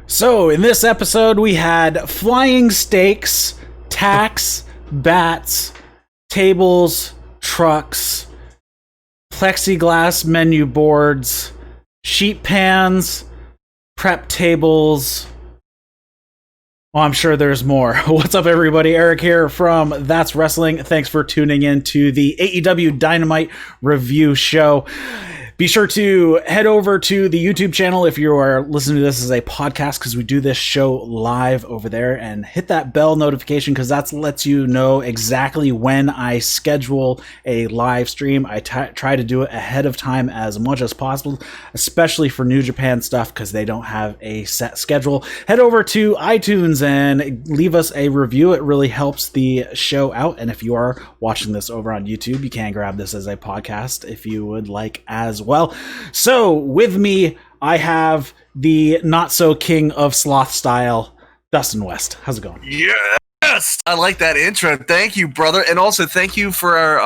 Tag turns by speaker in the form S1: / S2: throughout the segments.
S1: So, in this episode, we had flying steaks, tacks, bats, tables, trucks, plexiglass menu boards, sheet pans, prep tables. Well, I'm sure there's more. What's up, everybody? Eric here from That's Wrestling. Thanks for tuning in to the AEW Dynamite review show. Be sure to head over to the YouTube channel if you are listening to this as a podcast, because we do this show live over there, and hit that bell notification because that lets you know exactly when I schedule a live stream. I try to do it ahead of time as much as possible, especially for New Japan stuff because they don't have a set schedule. Head over to iTunes and leave us a review. It really helps the show out. And if you are watching this over on YouTube, you can grab this as a podcast if you would like as well. So with me, I have the not so king of sloth style, Dustin West. How's it going?
S2: Yes, I like that intro. Thank you, brother. And also thank you for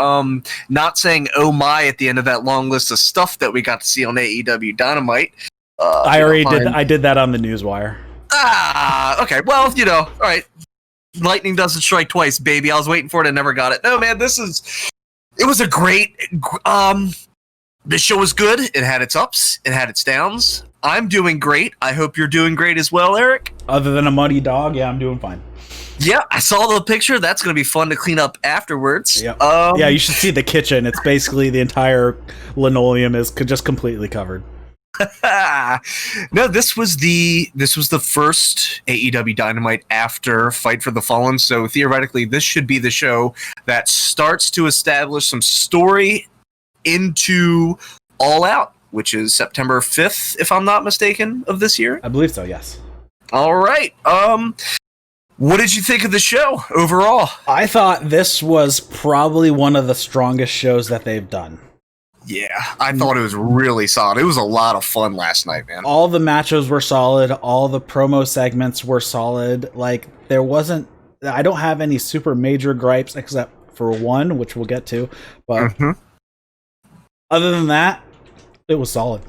S2: not saying "oh my" at the end of that long list of stuff that we got to see on AEW Dynamite.
S1: I did that on the Newswire.
S2: Okay. Well, all right. Lightning doesn't strike twice, baby. I was waiting for it and never got it. No, man, it was a great this show was good. It had its ups. It had its downs. I'm doing great. I hope you're doing great as well, Eric.
S1: Other than a muddy dog, yeah, I'm doing fine.
S2: Yeah, I saw the picture. That's going to be fun to clean up afterwards.
S1: Yep. Yeah, you should see the kitchen. It's basically the entire linoleum is just completely covered.
S2: No, this was the first AEW Dynamite after Fight for the Fallen. So theoretically, this should be the show that starts to establish some story into All Out, which is September 5th, if I'm not mistaken, of this year.
S1: I believe so, yes.
S2: All right. What did you think of the show overall?
S1: I thought this was probably one of the strongest shows that they've done.
S2: Yeah, I thought it was really solid. It was a lot of fun last night, man.
S1: All the matches were solid. All the promo segments were solid. I don't have any super major gripes except for one, which we'll get to. But other than that, it was solid.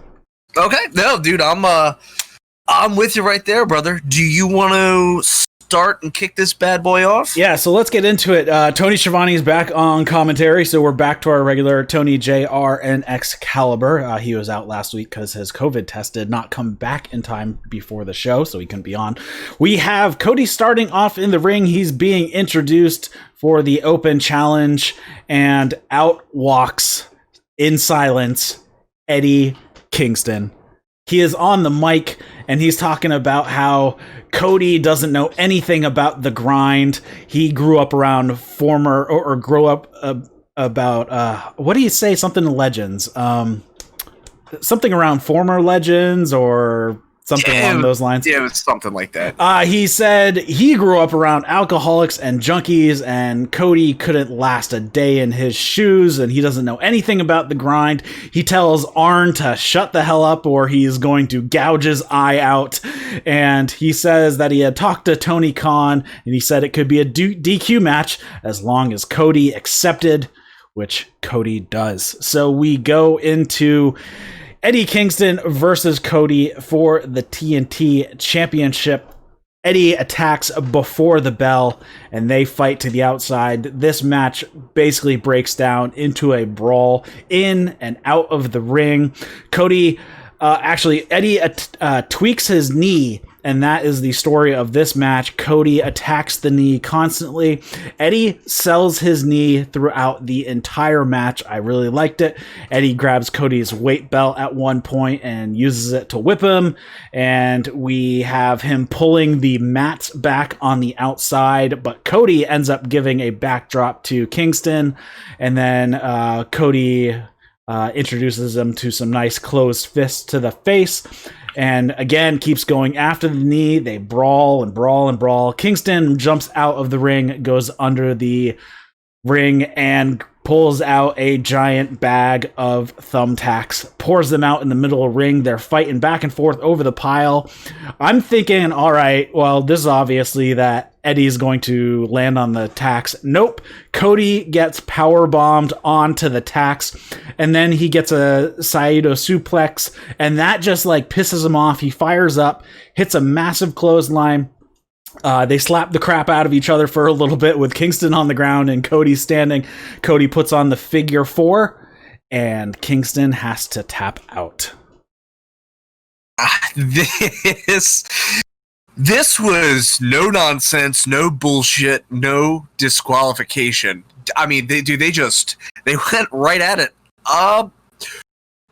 S1: Okay,
S2: no, dude, I'm with you right there, brother. Do you want to start and kick this bad boy off?
S1: Yeah, so let's get into it. Tony Schiavone is back on commentary, so we're back to our regular Tony JR and Excalibur. He was out last week because his COVID test did not come back in time before the show, so he couldn't be on. We have Cody starting off in the ring. He's being introduced for the open challenge, and out walks in silence Eddie Kingston. He is on the mic, and he's talking about how Cody doesn't know anything about the grind. He grew up around about what do you say? Something legends. Something around former legends or something along those lines.
S2: Yeah, it was something like that.
S1: He said he grew up around alcoholics and junkies, and Cody couldn't last a day in his shoes, and he doesn't know anything about the grind. He tells Arn to shut the hell up or he's going to gouge his eye out. And he says that he had talked to Tony Khan, and he said it could be a DQ match as long as Cody accepted, which Cody does. So we go into Eddie Kingston versus Cody for the TNT Championship. Eddie attacks before the bell, and they fight to the outside. This match basically breaks down into a brawl in and out of the ring. Eddie tweaks his knee, and that is the story of this match. Cody attacks the knee constantly. Eddie sells his knee throughout the entire match. I really liked it. Eddie grabs Cody's weight belt at one point and uses it to whip him. And we have him pulling the mats back on the outside, but Cody ends up giving a backdrop to Kingston. And then Cody introduces him to some nice closed fists to the face. And again, keeps going after the knee. They brawl and brawl and brawl. Kingston jumps out of the ring, goes under the ring, and pulls out a giant bag of thumbtacks, pours them out in the middle of the ring. They're fighting back and forth over the pile. I'm thinking, all right, well, this is obviously that Eddie's going to land on the tacks. Nope. Cody gets power bombed onto the tacks, and then he gets a Saito suplex, and that just like pisses him off. He fires up, hits a massive clothesline. They slap the crap out of each other for a little bit with Kingston on the ground and Cody standing. Cody puts on the figure 4, and Kingston has to tap out.
S2: This was no nonsense, no bullshit, no disqualification. I mean, they went right at it.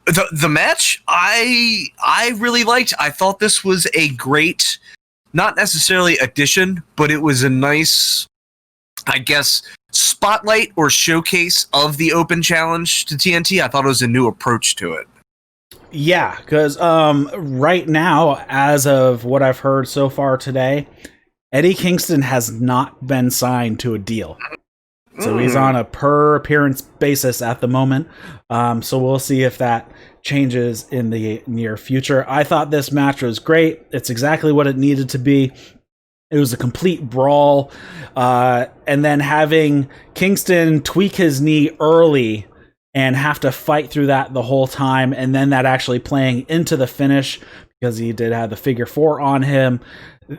S2: The match I really liked. I thought this was a great, not necessarily addition, but it was a nice, I guess, spotlight or showcase of the Open Challenge to TNT. I thought it was a new approach to it.
S1: Yeah, because right now, as of what I've heard so far today, Eddie Kingston has not been signed to a deal. So he's on a per appearance basis at the moment. So we'll see if that changes in the near future. I thought this match was great. It's exactly what it needed to be. It was a complete brawl. And then having Kingston tweak his knee early and have to fight through that the whole time, and then that actually playing into the finish because he did have the figure 4 on him.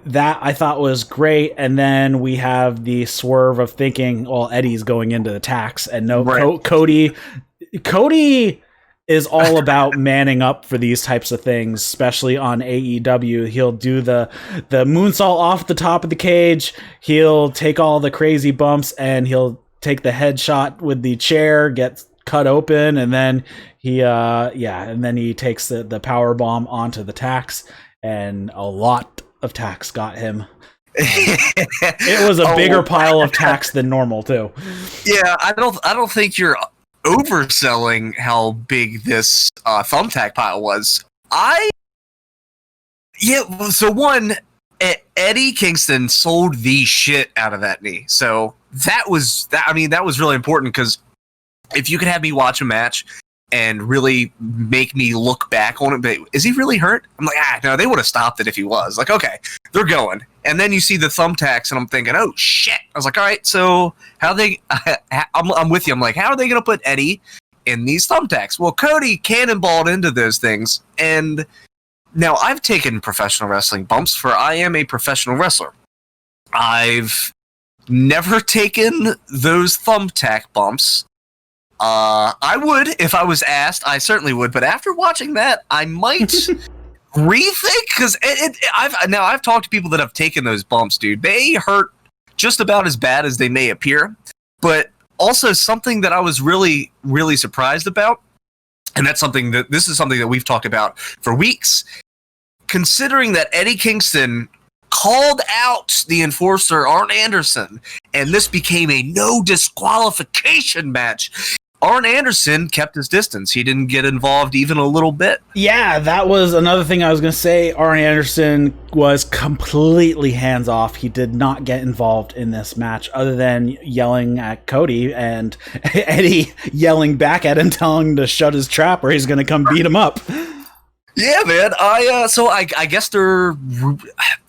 S1: That I thought was great. And then we have the swerve of thinking, well, Eddie's going into the tacks, and no, right. Cody is all about manning up for these types of things, especially on AEW. He'll do the moonsault off the top of the cage. He'll take all the crazy bumps, and he'll take the headshot with the chair, get cut open, and then he takes the power bomb onto the tacks, and a lot of tacks got him. It was a bigger pile of tacks than normal too.
S2: Yeah, I don't think you're overselling how big this thumbtack pile was. So one, Eddie Kingston sold the shit out of that knee. So that was really important, because if you could have me watch a match and really make me look back on it, but is he really hurt? I'm like, no, they would have stopped it if he was. Like, okay, they're going. And then you see the thumbtacks, and I'm thinking, oh, shit. I was like, all right, so how they... I'm with you. I'm like, how are they going to put Eddie in these thumbtacks? Well, Cody cannonballed into those things, and now I've taken professional wrestling bumps, for I am a professional wrestler. I've never taken those thumbtack bumps. I would, if I was asked, I certainly would. But after watching that, I might rethink, because I've talked to people that have taken those bumps, dude. They hurt just about as bad as they may appear. But also something that I was really, really surprised about, and this is something that we've talked about for weeks, considering that Eddie Kingston called out the enforcer, Arn Anderson, and this became a no disqualification match. Arn Anderson kept his distance. He didn't get involved even a little bit.
S1: Yeah, that was another thing I was going to say. Arn Anderson was completely hands off. He did not get involved in this match, other than yelling at Cody and Eddie yelling back at him, telling him to shut his trap or he's going to come beat him up.
S2: Yeah, man. I guess they're...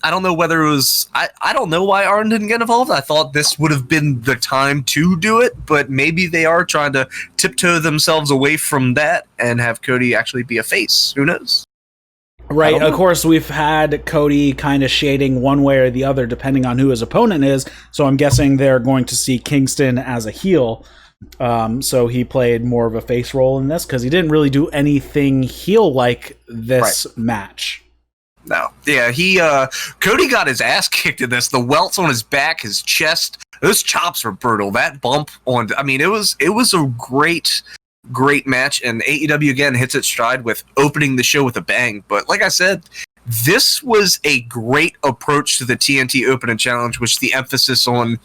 S2: I don't know whether it was... I don't know why Arn didn't get involved. I thought this would have been the time to do it, but maybe they are trying to tiptoe themselves away from that and have Cody actually be a face. Who knows?
S1: Right. Of course, we've had Cody kind of shading one way or the other, depending on who his opponent is. So I'm guessing they're going to see Kingston as a heel. So he played more of a face role in this, because he didn't really do anything heel-like this match.
S2: No. Yeah, Cody got his ass kicked in this. The welts on his back, his chest, those chops were brutal. That bump it was a great match, and AEW again hits its stride with opening the show with a bang. But like I said, this was a great approach to the TNT Open Challenge, which the emphasis on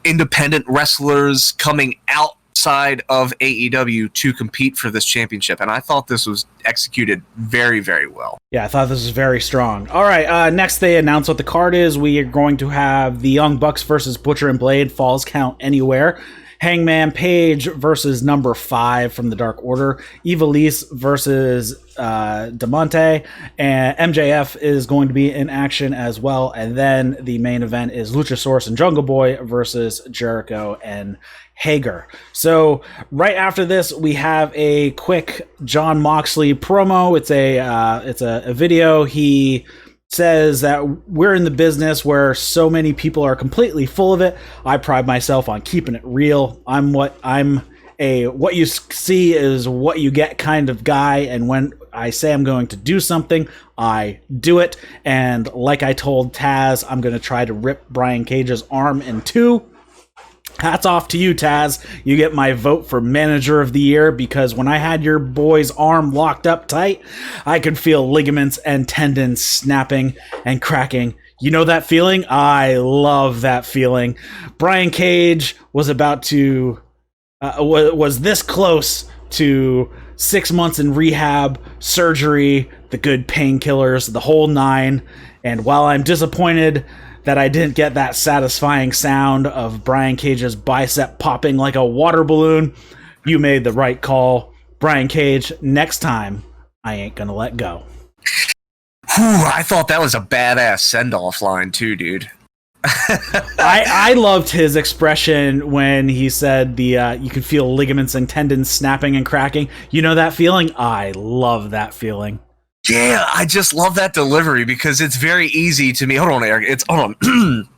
S2: independent wrestlers coming outside of AEW to compete for this championship. And I thought this was executed very, very well.
S1: Yeah, I thought this was very strong. All right, next they announce what the card is. We are going to have the Young Bucks versus Butcher and Blade, Falls Count Anywhere. Hangman Page versus number 5 from the Dark Order. Eva Elise versus Diamante. And MJF is going to be in action as well. And then the main event is Luchasaurus and Jungle Boy versus Jericho and Hager. So right after this, we have a quick Jon Moxley promo. It's a video. He says that we're in the business where so many people are completely full of it. I pride myself on keeping it real. What you see is what you get kind of guy, and when I say I'm going to do something, I do it. And like I told Taz, I'm going to try to rip Brian Cage's arm in two. Hats off to you, Taz. You get my vote for Manager of the Year, because when I had your boy's arm locked up tight, I could feel ligaments and tendons snapping and cracking. You know that feeling? I love that feeling. Brian Cage was was this close to 6 months in rehab, surgery, the good painkillers, the whole nine. And while I'm disappointed that I didn't get that satisfying sound of Brian Cage's bicep popping like a water balloon, you made the right call. Brian Cage, next time, I ain't gonna let go.
S2: I thought that was a badass send-off line too, dude.
S1: I loved his expression when he said you could feel ligaments and tendons snapping and cracking. You know that feeling? I love that feeling.
S2: Yeah, I just love that delivery because it's very easy to me. Hold on, Eric. Hold on.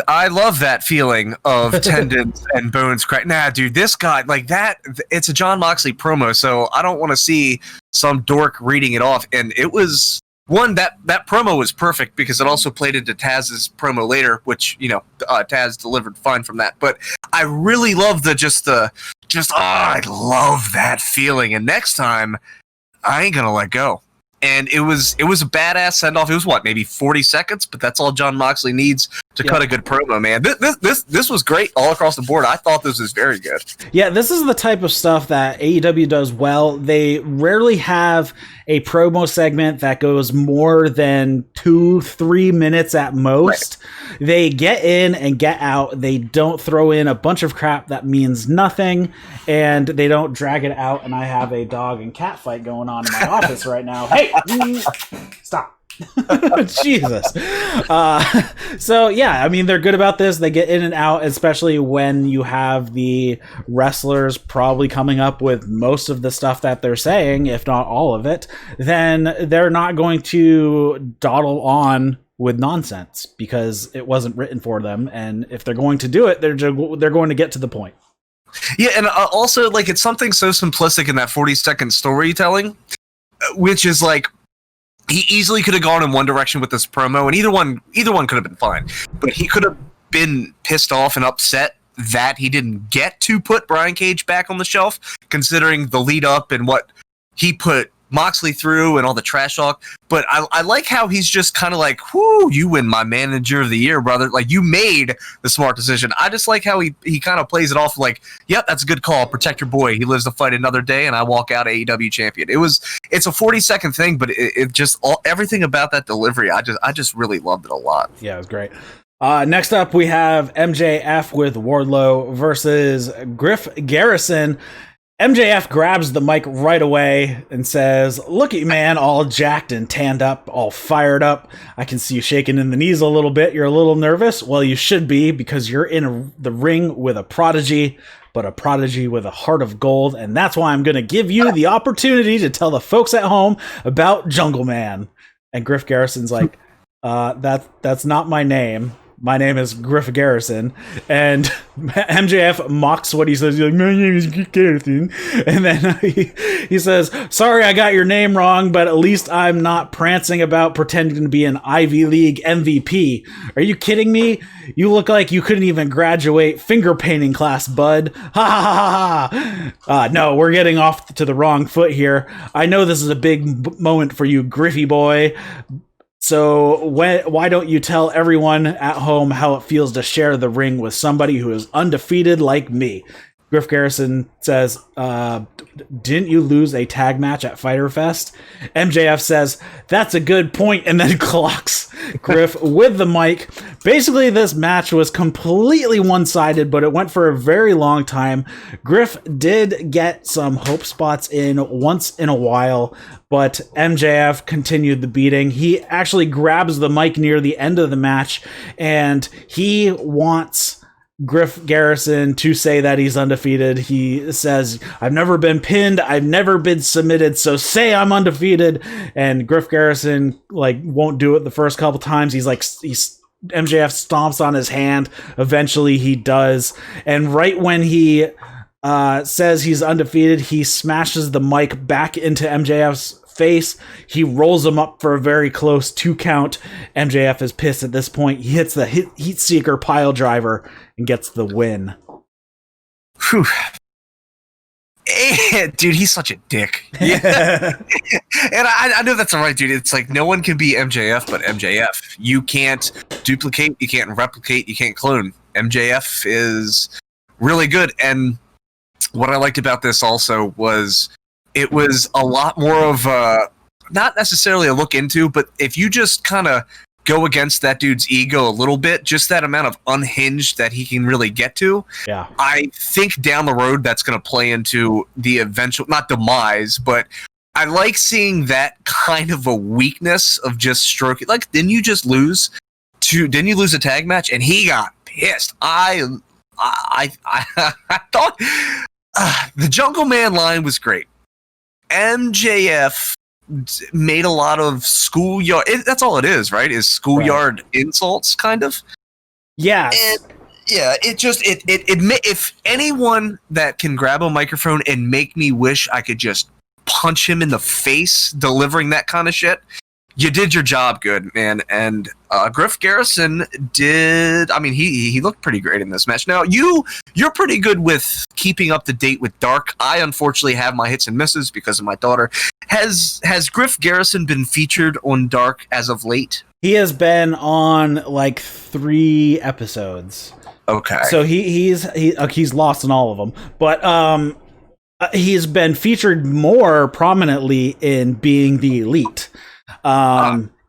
S2: I love that feeling of tendons and bones crack. Nah, dude, this guy, like that, it's a Jon Moxley promo, so I don't want to see some dork reading it off. And it was one that promo was perfect because it also played into Taz's promo later, which, Taz delivered fine from that. But I really love I love that feeling. And next time, I ain't gonna let go. And it was a badass send off. It was maybe 40 seconds, but that's all Jon Moxley needs to cut a good promo, man. This was great all across the board. I thought this was very good. Yeah,
S1: this is the type of stuff that AEW does well. They rarely have a promo segment that goes more than 2-3 minutes at most. Right. They get in and get out. They don't throw in a bunch of crap that means nothing, and they don't drag it out. And I have a dog and cat fight going on in my office right now. Hey, stop. Jesus. So yeah, I mean, they're good about this. They get in and out, especially when you have the wrestlers probably coming up with most of the stuff that they're saying, if not all of it. Then they're not going to dawdle on with nonsense because it wasn't written for them. And if they're going to do it, they're going to get to the point.
S2: Yeah, and also, like, it's something so simplistic in that 40-second storytelling, which is like, he easily could have gone in one direction with this promo, and either one could have been fine. But he could have been pissed off and upset that he didn't get to put Brian Cage back on the shelf, considering the lead up and what he put Moxley through and all the trash talk. But I like how he's just kind of like, whoo, you win my Manager of the Year, brother. Like, you made the smart decision. I just like how he kind of plays it off like, yep, that's a good call. Protect your boy. He lives to fight another day, and I walk out AEW champion. It's a 40-second thing, but it just everything about that delivery, I just really loved it a lot.
S1: Yeah, it was great. Next up, we have MJF with Wardlow versus Griff Garrison. MJF grabs the mic right away and says, "Look at you, man, all jacked and tanned up, all fired up. I can see you shaking in the knees a little bit. You're a little nervous. Well, you should be, because you're in the ring with a prodigy, but a prodigy with a heart of gold. And that's why I'm going to give you the opportunity to tell the folks at home about Jungle Man." And Griff Garrison's like, that's not my name. My name is Griff Garrison. And MJF mocks what he says. He's like, my name is Griff Garrison. And then he says, "Sorry I got your name wrong, but at least I'm not prancing about pretending to be an Ivy League MVP. Are you kidding me? You look like you couldn't even graduate finger painting class, bud. Ha ha ha ha. No, we're getting off to the wrong foot here. I know this is a big moment for you, Griffy boy. So why don't you tell everyone at home how it feels to share the ring with somebody who is undefeated like me?" Griff Garrison says, "Didn't you lose a tag match at Fyter Fest?" MJF says, "That's a good point," and then clocks Griff with the mic. Basically, this match was completely one-sided, but it went for a very long time. Griff did get some hope spots in once in a while, but MJF continued the beating. He actually grabs the mic near the end of the match, and he wants Griff Garrison to say that he's undefeated. He says, I've never been pinned, I've never been submitted, so say I'm undefeated. And Griff Garrison won't do it the first couple times. MJF stomps on his hand. Eventually he does. And right when he says he's undefeated, he smashes the mic back into MJF's face. He rolls him up for a very close 2 count. MJF is pissed at this point. He hits the heat seeker pile driver and gets the win.
S2: Whew. Dude, he's such a dick. Yeah. And I know that's all right, dude. It's like no one can be MJF but MJF. You can't duplicate, you can't replicate, you can't clone. MJF is really good. And what I liked about this also was it was a lot more of not necessarily a look into, but if you just kind of go against that dude's ego a little bit, just that amount of unhinged that he can really get to,
S1: yeah, I
S2: think down the road that's going to play into the eventual, not demise, but I like seeing that kind of a weakness of just stroking. Like, didn't you lose a tag match? And he got pissed. I thought the Jungle Man line was great. MJF made a lot of schoolyard. That's all it is, right? Is schoolyard insults, kind of.
S1: Yeah.
S2: Yeah. If anyone that can grab a microphone and make me wish I could just punch him in the face delivering that kind of shit, you did your job good, man. And Griff Garrison did. I mean, he looked pretty great in this match. Now you're pretty good with keeping up to date with Dark. I unfortunately have my hits and misses because of my daughter. Has Griff Garrison been featured on Dark as of late?
S1: He has been on 3 episodes.
S2: Okay,
S1: so he's lost in all of them, but he's been featured more prominently in Being the Elite.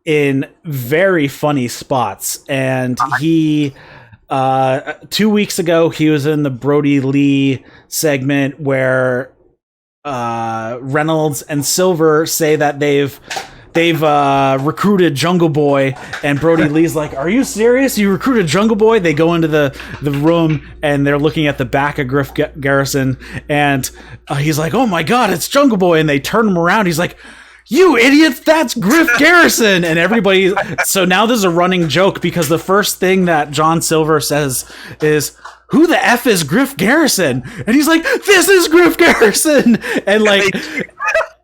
S1: In very funny spots, and he 2 weeks ago he was in the Brody Lee segment where Reynolds and Silver say that they've recruited Jungle Boy, and Brody Lee's like, are you serious? You recruited Jungle Boy? They go into the room and they're looking at the back of Griff Garrison, and he's like, oh my god, it's Jungle Boy, and they turn him around. He's like, you idiots, that's Griff Garrison. And everybody, so now there's a running joke because the first thing that John Silver says is, who the F is Griff Garrison? And he's like, this is Griff Garrison. And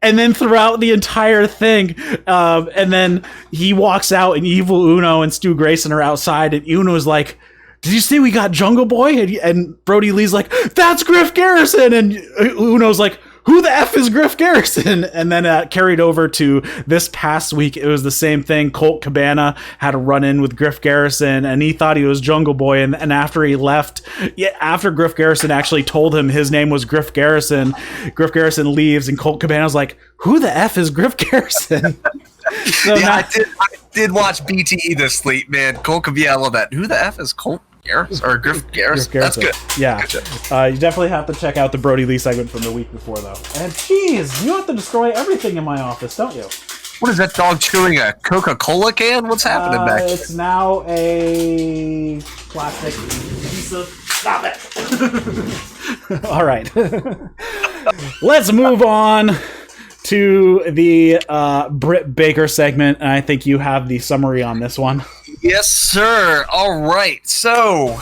S1: and then throughout the entire thing, and then he walks out and Evil Uno and Stu Grayson are outside, and Uno's like, did you see we got Jungle Boy? And Brody Lee's like, that's Griff Garrison. And Uno's like, who the F is Griff Garrison? And then carried over to this past week, it was the same thing. Colt Cabana had a run-in with Griff Garrison, and he thought he was Jungle Boy. And after he left, after Griff Garrison actually told him his name was Griff Garrison leaves, and Colt Cabana's like, who the F is Griff Garrison? So
S2: I did watch BTE this week, man. Colt Cabana, I love that. Who the F is Colt Garrison or Griff Garrison? That's good.
S1: Yeah. You definitely have to check out the Brody Lee segment from the week before, though. And jeez, you have to destroy everything in my office, don't you?
S2: What is that dog chewing, a Coca-Cola can? What's happening back there?
S1: It's now a plastic piece of... Stop it! All right. Let's move on to the Brit Baker segment, and I think you have the summary on this one.
S2: Yes, sir. All right. So,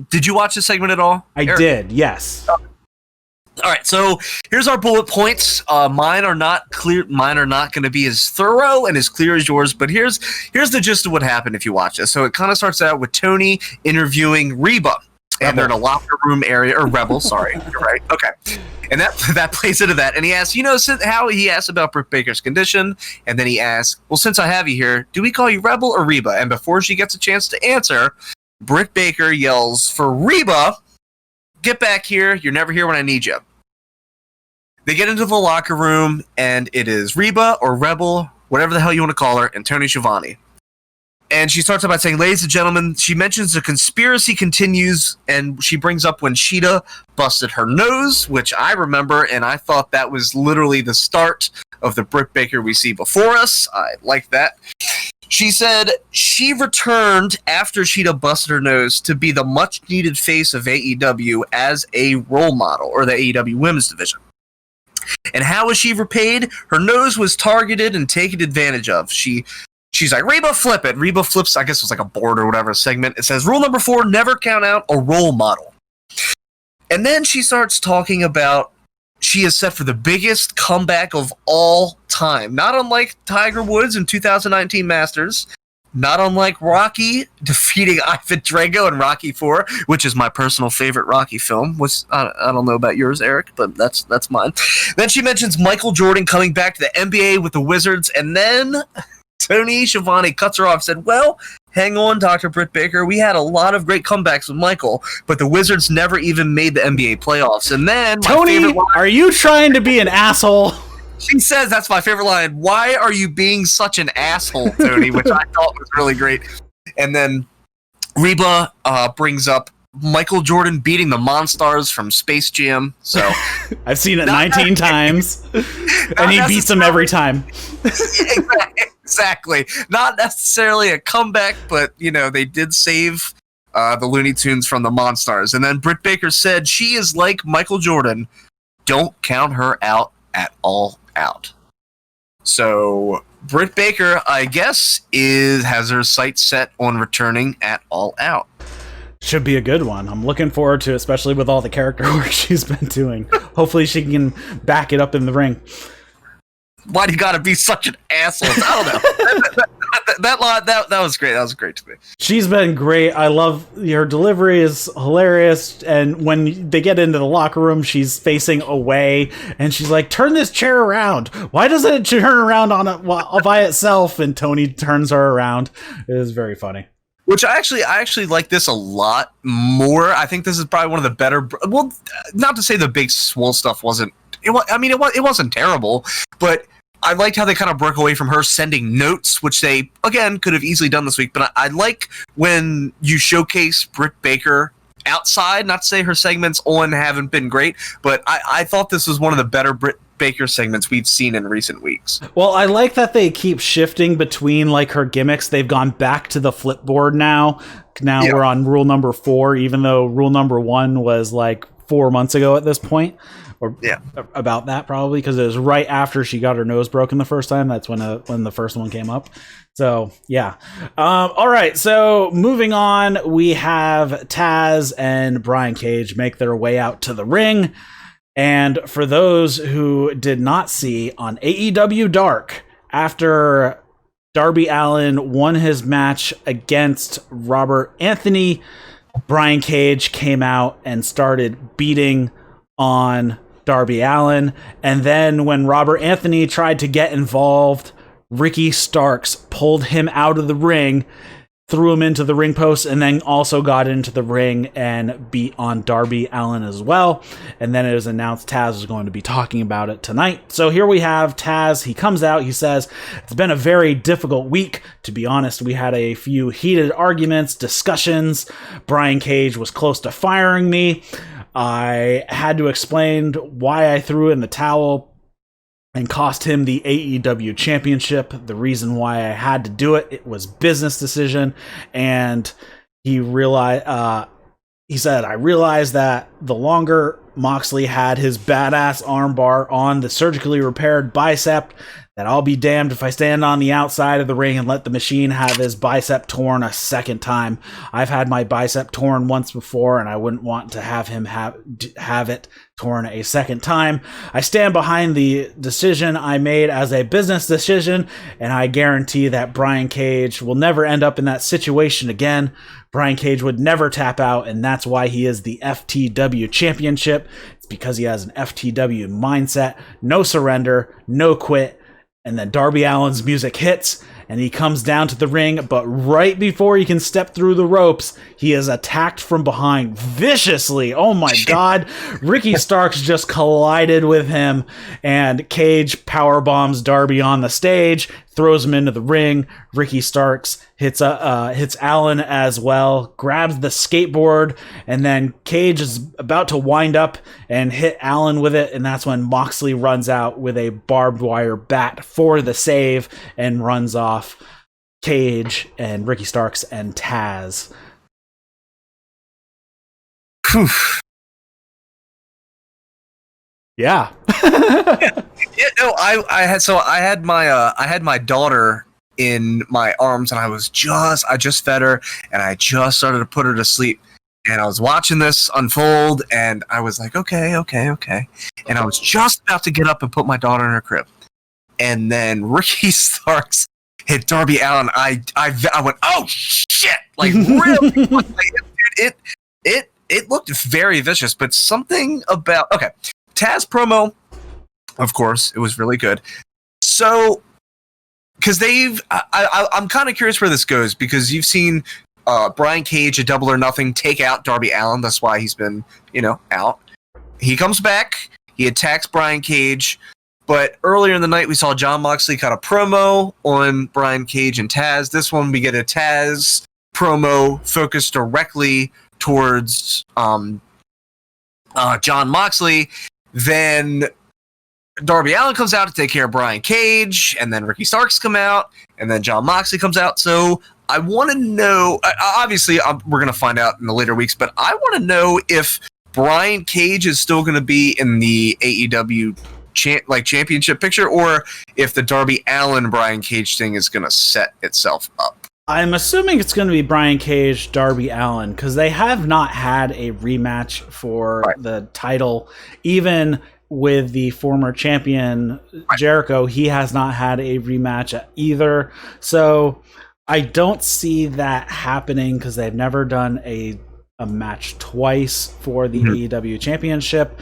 S2: did you watch this segment at all,
S1: Eric? I did, yes.
S2: All right. So here's our bullet points. Mine are not clear. Mine are not going to be as thorough and as clear as yours. But here's the gist of what happened if you watch this. So it kind of starts out with Tony interviewing Reba. And they're in a locker room area, or Rebel, sorry. You're right. Okay. And that plays into that. And he asks, how he asks about Britt Baker's condition. And then he asks, well, since I have you here, do we call you Rebel or Reba? And before she gets a chance to answer, Britt Baker yells for Reba, get back here. You're never here when I need you. They get into the locker room, and it is Reba or Rebel, whatever the hell you want to call her, and Tony Schiavone. And she starts out by saying, ladies and gentlemen, she mentions the conspiracy continues, and she brings up when Sheeta busted her nose, which I remember, and I thought that was literally the start of the Brit Baker we see before us. I like that. She said she returned after Sheeta busted her nose to be the much-needed face of AEW as a role model, or the AEW women's division. And how was she repaid? Her nose was targeted and taken advantage of. She's like, Reba, flip it. Reba flips, I guess it was like a board or whatever segment. It says, rule number 4, never count out a role model. And then she starts talking about she is set for the biggest comeback of all time. Not unlike Tiger Woods in 2019 Masters. Not unlike Rocky defeating Ivan Drago in Rocky 4, which is my personal favorite Rocky film. I don't know about yours, Eric, but that's mine. Then she mentions Michael Jordan coming back to the NBA with the Wizards, and then Tony Schiavone cuts her off and said, well, hang on, Dr. Brit Baker. We had a lot of great comebacks with Michael, but the Wizards never even made the NBA playoffs. And then
S1: Tony, are you trying to be an asshole?
S2: She says, that's my favorite line, why are you being such an asshole, Tony? Which I thought was really great. And then Reba brings up Michael Jordan beating the Monstars from Space Jam. So
S1: I've seen it 19 times, and he beats them every time.
S2: Exactly. Not necessarily a comeback, but, they did save the Looney Tunes from the Monstars. And then Brit Baker said she is like Michael Jordan. Don't count her out at all out. So Brit Baker, I guess, has her sights set on returning at All Out.
S1: Should be a good one. I'm looking forward to it, especially with all the character work she's been doing. Hopefully she can back it up in the ring.
S2: Why do you gotta be such an asshole? I don't know. that was great. That was great to me.
S1: She's been great. I love her delivery is hilarious. And when they get into the locker room, she's facing away, and she's like, "Turn this chair around. Why doesn't it turn around by itself?" And Tony turns her around. It is very funny.
S2: Which I actually like this a lot more. I think this is probably one of the better. Well, not to say the big swole stuff wasn't. It wasn't terrible, but I liked how they kind of broke away from her sending notes, which they, again, could have easily done this week. But I like when you showcase Brit Baker outside. Not to say her segments on haven't been great, but I thought this was one of the better Brit Baker segments we've seen in recent weeks.
S1: Well, I like that they keep shifting between like her gimmicks. They've gone back to the flipboard now. Now we're on rule number 4, even though rule number 1 was like 4 months ago at this point. Or about that probably, because it was right after she got her nose broken the first time. That's when the first one came up. So yeah. All right. So moving on, we have Taz and Brian Cage make their way out to the ring. And for those who did not see on AEW Dark, after Darby Allin won his match against Robert Anthony, Brian Cage came out and started beating on Darby Allin. And then when Robert Anthony tried to get involved, Ricky Starks pulled him out of the ring, threw him into the ring post, and then also got into the ring and beat on Darby Allin as well. And then it was announced Taz was going to be talking about it tonight. So here we have Taz. He comes out. He says, it's been a very difficult week. To be honest, we had a few heated arguments, discussions. Brian Cage was close to firing me. I had to explain why I threw in the towel and cost him the AEW championship. The reason why I had to do it, it was business decision. And he said, I realized that the longer Moxley had his badass armbar on the surgically repaired bicep, that I'll be damned if I stand on the outside of the ring and let the machine have his bicep torn a second time. I've had my bicep torn once before, and I wouldn't want to have him have it torn a second time. I stand behind the decision I made as a business decision, and I guarantee that Brian Cage will never end up in that situation again. Brian Cage would never tap out, and that's why he is the FTW championship. It's because he has an FTW mindset, no surrender, no quit. And then Darby Allin's music hits, and he comes down to the ring, but right before he can step through the ropes, he is attacked from behind viciously. Oh my God. Ricky Starks just collided with him, and Cage powerbombs Darby on the stage, throws him into the ring. Ricky Starks hits Allen as well, grabs the skateboard, and then Cage is about to wind up and hit Allen with it, and that's when Moxley runs out with a barbed wire bat for the save and runs off Cage and Ricky Starks and Taz.
S2: Whew.
S1: Yeah.
S2: Yeah, no, I had my daughter in my arms, and I just fed her, and I just started to put her to sleep, and I was watching this unfold, and I was like, okay, and I was just about to get up and put my daughter in her crib, and then Ricky Starks hit Darby Allin. I went, oh shit, like really. It looked very vicious, but something about Taz promo, of course, it was really good. So, because I'm kind of curious where this goes, because you've seen Brian Cage at Double or Nothing take out Darby Allin. That's why he's been, out. He comes back, he attacks Brian Cage, but earlier in the night we saw Jon Moxley cut a promo on Brian Cage and Taz. This one we get a Taz promo focused directly towards Jon Moxley. Then Darby Allin comes out to take care of Brian Cage, and then Ricky Starks come out, and then Jon Moxley comes out. So I want to know, obviously we're going to find out in the later weeks, but I want to know if Brian Cage is still going to be in the AEW championship picture, or if the Darby Allin Brian Cage thing is going to set itself up.
S1: I'm assuming it's going to be Brian Cage, Darby Allin, because they have not had a rematch for the title. Even with the former champion, Jericho, he has not had a rematch either. So I don't see that happening, because they've never done a match twice for the AEW championship.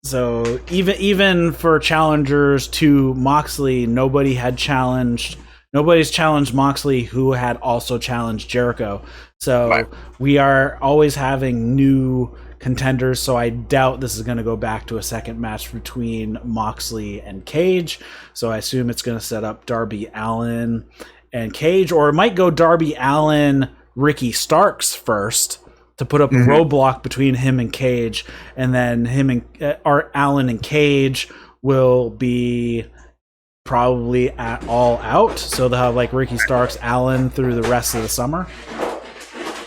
S1: So even for challengers to Moxley, nobody's challenged Moxley, who had also challenged Jericho. So we are always having new contenders, so I doubt this is going to go back to a second match between Moxley and Cage. So I assume it's going to set up Darby Allin and Cage, or it might go Darby Allin, Ricky Starks first to put up a roadblock between him and Cage, and then him and Allin and Cage will be probably at All Out, so they'll have like Ricky Starks, Allin through the rest of the summer.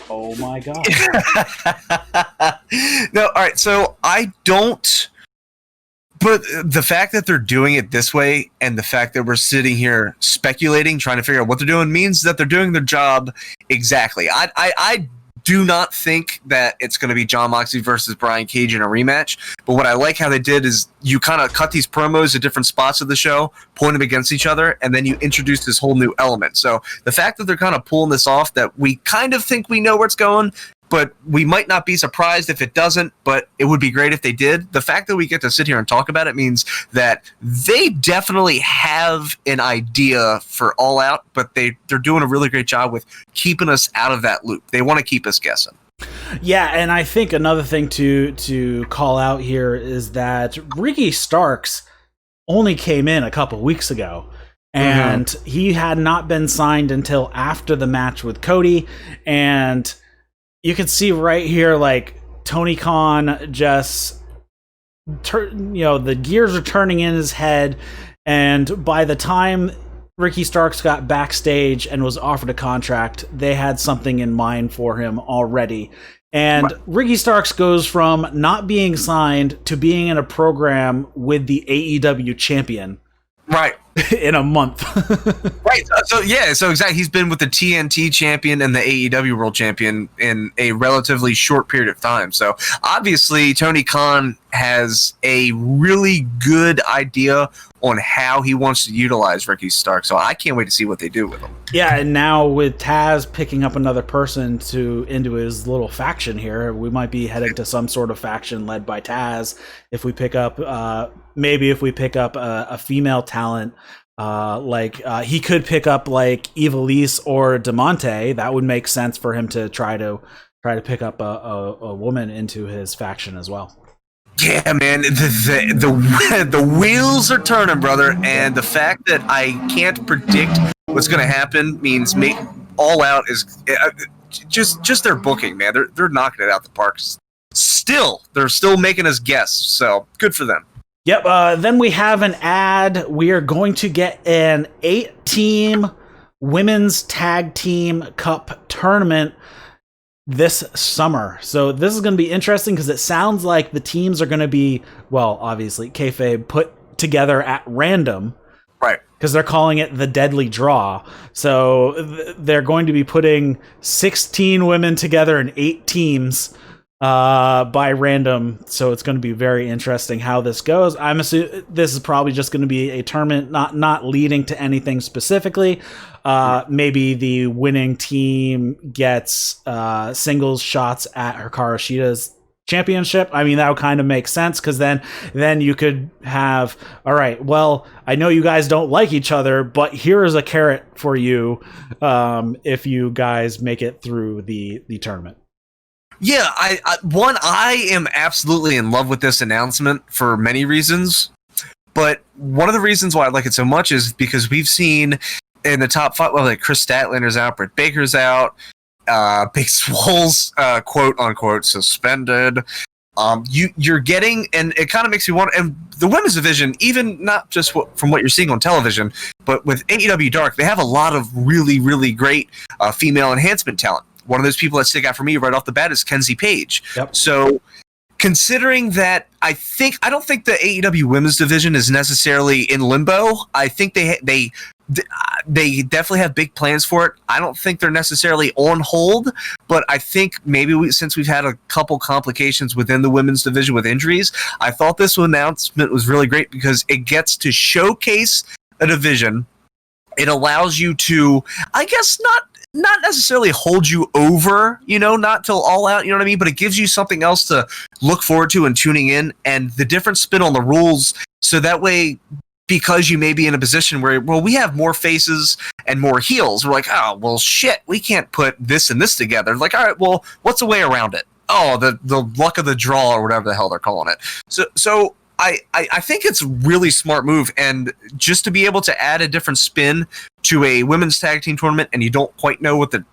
S1: Oh my god.
S2: No, all right, so I don't, but the fact that they're doing it this way, and the fact that we're sitting here speculating, trying to figure out what they're doing, means that they're doing their job exactly. I do not think that it's going to be Jon Moxley versus Brian Cage in a rematch. But what I like how they did is you kind of cut these promos at different spots of the show, point them against each other, and then you introduce this whole new element. So the fact that they're kind of pulling this off, that we kind of think we know where it's going, but we might not be surprised if it doesn't, but it would be great if they did. The fact that we get to sit here and talk about it means that they definitely have an idea for All Out, but they're doing a really great job with keeping us out of that loop. They want to keep us guessing.
S1: Yeah, and I think another thing to call out here is that Ricky Starks only came in a couple weeks ago, and he had not been signed until after the match with Cody, and you can see right here, like, Tony Khan just, the gears are turning in his head, and by the time Ricky Starks got backstage and was offered a contract, they had something in mind for him already. And Ricky Starks goes from not being signed to being in a program with the AEW champion.
S2: Right.
S1: In a month.
S2: Right. So exactly. He's been with the TNT champion and the AEW world champion in a relatively short period of time. So obviously Tony Khan has a really good idea on how he wants to utilize Ricky Stark. So I can't wait to see what they do with him. Yeah,
S1: and now with Taz picking up another person into his little faction here, we might be heading to some sort of faction led by Taz. If we pick up, maybe if we pick up a female talent, he could pick up like Eva Elise or Diamante. That would make sense for him to try to pick up a woman into his faction as well.
S2: Yeah, man, the wheels are turning, brother, and the fact that I can't predict what's going to happen means All Out is just their booking, man. They're knocking it out the park. They're still making us guess, so good for them.
S1: Yep. Then we have an ad. We are going to get an 8-team women's tag team cup tournament this summer. So this is going to be interesting because it sounds like the teams are going to be, well, obviously kayfabe, put together at random.
S2: Right.
S1: Because they're calling it the deadly draw. So they're going to be putting 16 women together in 8 teams by random. So it's going to be very interesting how this goes. I'm assuming this is probably just going to be a tournament, not leading to anything specifically. Maybe the winning team gets singles shots at Hikaru Shida's championship. I mean, that would kind of make sense because then you could have, all right, well, I know you guys don't like each other, but here is a carrot for you if you guys make it through the tournament.
S2: Yeah, I am absolutely in love with this announcement for many reasons, but one of the reasons why I like it so much is because we've seen in the top 5, well, like Chris Statlander's out, Brit Baker's out, Big Swole's quote unquote suspended. You're getting, and it kind of makes me want, and the women's division, even not just from what you're seeing on television, but with AEW Dark, they have a lot of really, really great female enhancement talent. One of those people that stick out for me right off the bat is Kenzie Page. Yep. So considering that, I don't think the AEW women's division is necessarily in limbo. I think they definitely have big plans for it. I don't think they're necessarily on hold, but I think maybe since we've had a couple complications within the women's division with injuries, I thought this announcement was really great because it gets to showcase a division. It allows you to, I guess, not necessarily hold you over, not till All Out, you know what I mean? But it gives you something else to look forward to and tuning in, and the different spin on the rules. So that way, because you may be in a position where, well, we have more faces and more heels. We're like, oh, well, shit, we can't put this and this together. Like, all right, well, what's a way around it? Oh, the luck of the draw or whatever the hell they're calling it. So I think it's a really smart move, and just to be able to add a different spin to a women's tag team tournament, and you don't quite know what the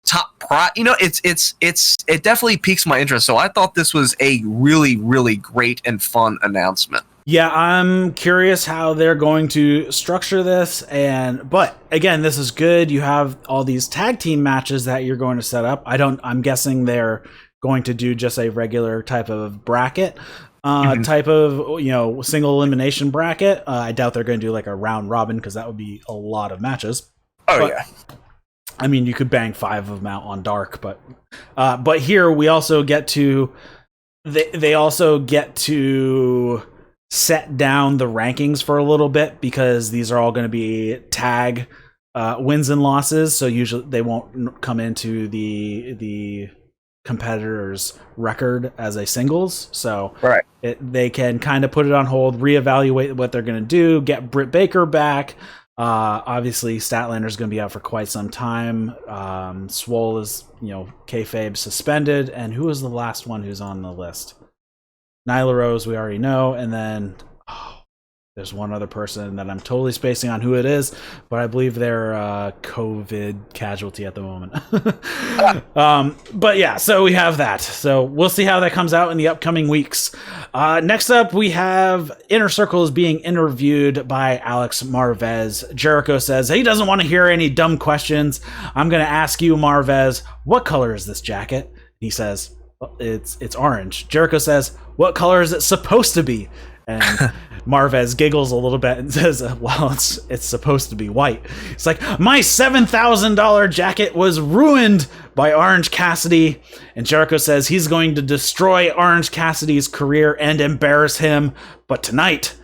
S2: top it definitely piques my interest. So I thought this was a really, really great and fun announcement.
S1: Yeah, I'm curious how they're going to structure this, but again, this is good. You have all these tag team matches that you're going to set up. I'm guessing they're going to do just a regular type of bracket. Type of single elimination bracket. I doubt they're going to do like a round robin because that would be a lot of matches.
S2: Yeah.
S1: I mean, you could bang 5 of them out on Dark, but here we also get to they also get to set down the rankings for a little bit because these are all going to be tag wins and losses. So usually they won't come into the competitor's record as a singles, so
S2: right.
S1: They can kind of put it on hold, reevaluate what they're going to do, get Brit Baker back. Obviously, Statlander's going to be out for quite some time. Swole is, kayfabe suspended, and who is the last one who's on the list? Nyla Rose, we already know, and then there's one other person that I'm totally spacing on who it is, but I believe they're a COVID casualty at the moment. But yeah, so we have that. So we'll see how that comes out in the upcoming weeks. Next up, we have Inner Circle is being interviewed by Alex Marvez. Jericho says he doesn't want to hear any dumb questions. I'm going to ask you, Marvez, what color is this jacket? He says, it's orange. Jericho says, what color is it supposed to be? And Marvez giggles a little bit and says, well, it's supposed to be white. It's like, my $7,000 jacket was ruined by Orange Cassidy. And Jericho says he's going to destroy Orange Cassidy's career and embarrass him. But tonight,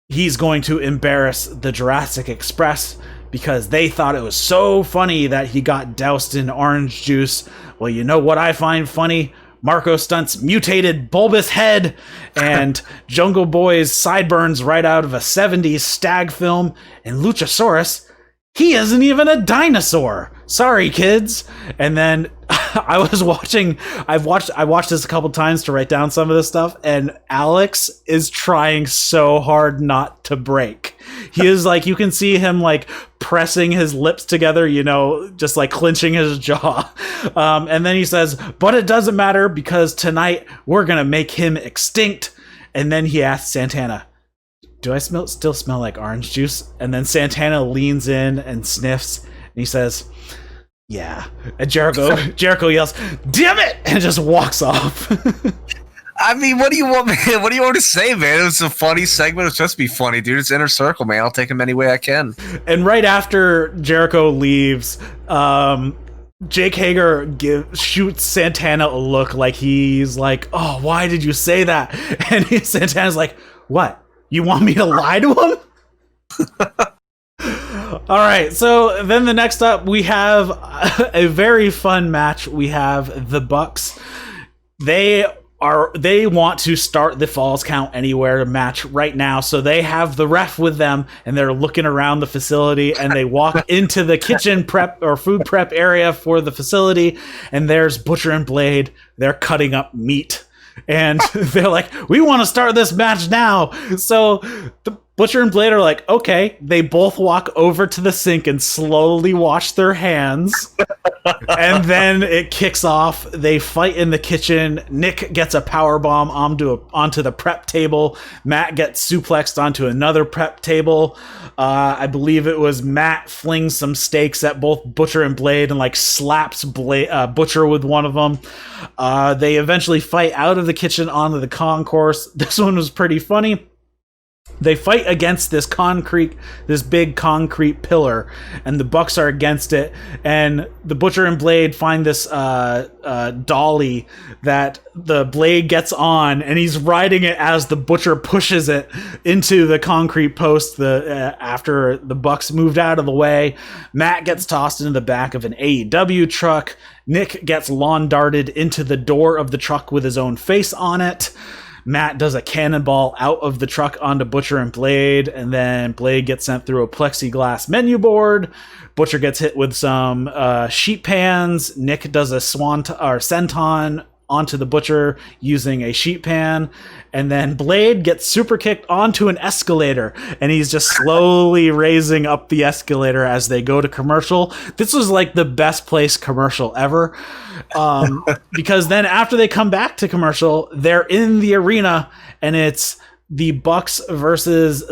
S1: he's going to embarrass the Jurassic Express because they thought it was so funny that he got doused in orange juice. Well, you know what I find funny? Marco Stunt's mutated bulbous head and Jungle Boy's sideburns right out of a 70s stag film, and Luchasaurus, he isn't even a dinosaur. Sorry, kids. And then I watched this a couple times to write down some of this stuff, and Alex is trying so hard not to break. He is like, you can see him like pressing his lips together, just like clenching his jaw. And then he says, but it doesn't matter because tonight we're going to make him extinct. And then he asks Santana, do I still smell like orange juice? And then Santana leans in and sniffs, and he says, yeah. And Jericho yells, damn it! And just walks off.
S2: I mean, what do you want, man? What do you want to say, man? It was a funny segment. It's supposed to be funny, dude. It's Inner Circle, man. I'll take him any way I can.
S1: And right after Jericho leaves, Jake Hager shoots Santana a look like he's like, oh, why did you say that? And Santana's like, what? You want me to lie to him? All right, so then the next up, we have a very fun match. We have the Bucks. They want to start the Falls Count Anywhere match right now, so they have the ref with them, and they're looking around the facility, and they walk into the kitchen prep or food prep area for the facility, and there's Butcher and Blade. They're cutting up meat. And they're like, we want to start this match now. So the Butcher and Blade are like, okay. They both walk over to the sink and slowly wash their hands. And then it kicks off. They fight in the kitchen. Nick gets a power bomb onto the prep table. Matt gets suplexed onto another prep table. I believe it was Matt flings some steaks at both Butcher and Blade and like slaps Butcher with one of them. They eventually fight out of the kitchen onto the concourse. This one was pretty funny. They fight against this big concrete pillar, and the Bucks are against it. And the Butcher and Blade find this dolly that the Blade gets on, and he's riding it as the Butcher pushes it into the concrete post. After the Bucks moved out of the way, Matt gets tossed into the back of an AEW truck. Nick gets lawn darted into the door of the truck with his own face on it. Matt does a cannonball out of the truck onto Butcher and Blade, and then Blade gets sent through a plexiglass menu board. Butcher gets hit with some sheet pans. Nick does a senton onto the Butcher using a sheet pan, and then Blade gets super kicked onto an escalator, and he's just slowly raising up the escalator as they go to commercial. This was like the best placed commercial ever, because then after they come back to commercial, they're in the arena, and it's the Bucks versus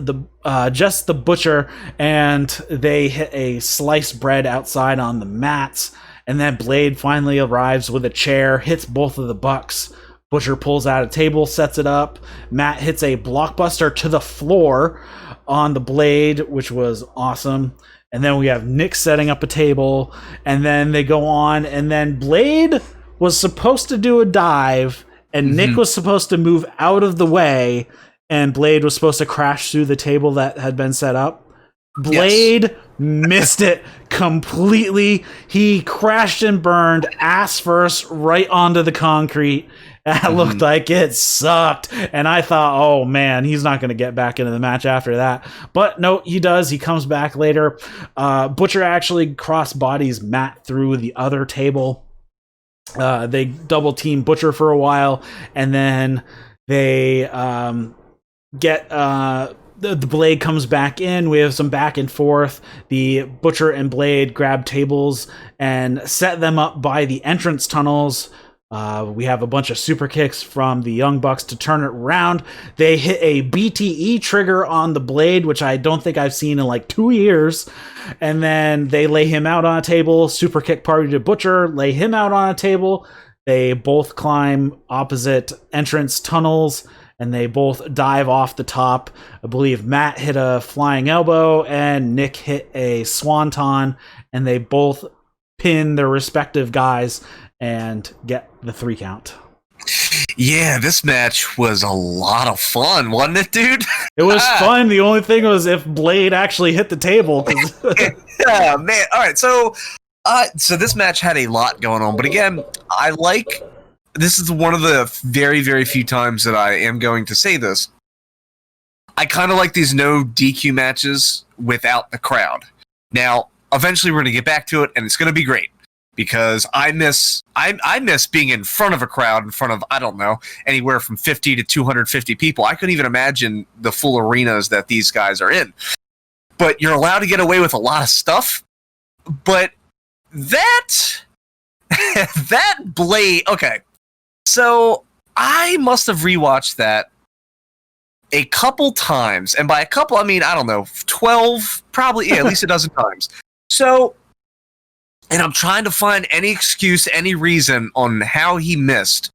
S1: just the Butcher, and they hit a sliced bread outside on the mats. And then Blade finally arrives with a chair, hits both of the Bucks. Butcher pulls out a table, sets it up. Matt hits a blockbuster to the floor on the Blade, which was awesome. And then we have Nick setting up a table. And then they go on. And then Blade was supposed to do a dive. And Nick was supposed to move out of the way. And Blade was supposed to crash through the table that had been set up. Blade missed it completely. He crashed and burned ass first right onto the concrete. That looked like it sucked. And I thought, oh man, he's not going to get back into the match after that. But no, he does. He comes back later. Butcher actually cross bodies Matt through the other table. They double team Butcher for a while. And then they get... The Blade comes back in. We have some back and forth. The Butcher and Blade grab tables and set them up by the entrance tunnels. We have a bunch of super kicks from the Young Bucks to turn it around. They hit a BTE trigger on the Blade, which I don't think I've seen in like 2 years. And then they lay him out on a table. Super kick party to Butcher. Lay him out on a table. They both climb opposite entrance tunnels, and they both dive off the top. I believe Matt hit a flying elbow and Nick hit a swanton, and they both pin their respective guys and get the 3 count.
S2: Yeah, this match was a lot of fun, wasn't it, dude?
S1: It was fun. The only thing was if Blade actually hit the table.
S2: Yeah, man. All right, so this match had a lot going on, but again, this is one of the very, very few times that I am going to say this. I kind of like these no DQ matches without the crowd. Now, eventually we're going to get back to it, and it's going to be great. because I miss being in front of a crowd, in front of, I don't know, anywhere from 50 to 250 people. I couldn't even imagine the full arenas that these guys are in. But you're allowed to get away with a lot of stuff. But that blade, okay. So I must have rewatched that a couple times. And by a couple, I mean, I don't know, 12, probably, yeah, at least a dozen times. So, and I'm trying to find any excuse, any reason on how he missed.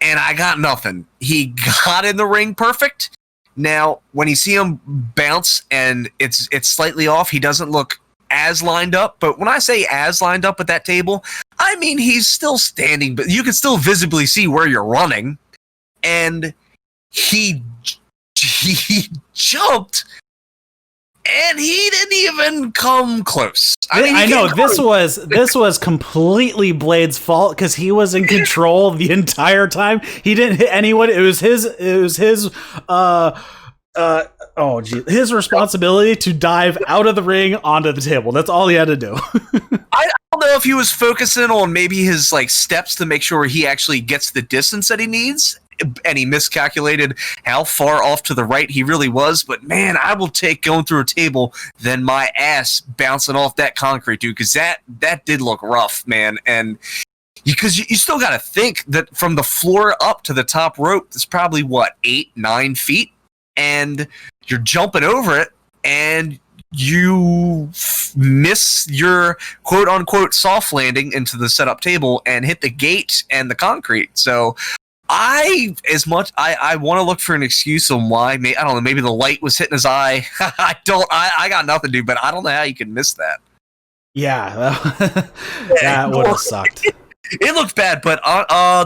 S2: And I got nothing. He got in the ring perfect. Now, when you see him bounce and it's slightly off, he doesn't look as lined up. But when I say as lined up at that table, I mean he's still standing, but you can still visibly see where you're running. And he jumped, and he didn't even come close.
S1: I know this was completely Blade's fault because he was in control the entire time. He didn't hit anyone. It was his his responsibility to dive out of the ring onto the table. That's all he had to do.
S2: I don't know if he was focusing on maybe his like steps to make sure he actually gets the distance that he needs, and he miscalculated how far off to the right he really was. But man, I will take going through a table than my ass bouncing off that concrete, dude, because that did look rough, man. And because you still got to think that from the floor up to the top rope, it's probably what, 8-9 feet, and you're jumping over it, and you miss your quote unquote soft landing into the setup table and hit the gate and the concrete. So I want to look for an excuse on why. I don't know. Maybe the light was hitting his eye. I got nothing, dude. But I don't know how you could miss that.
S1: Yeah, that would have sucked.
S2: It looked bad, but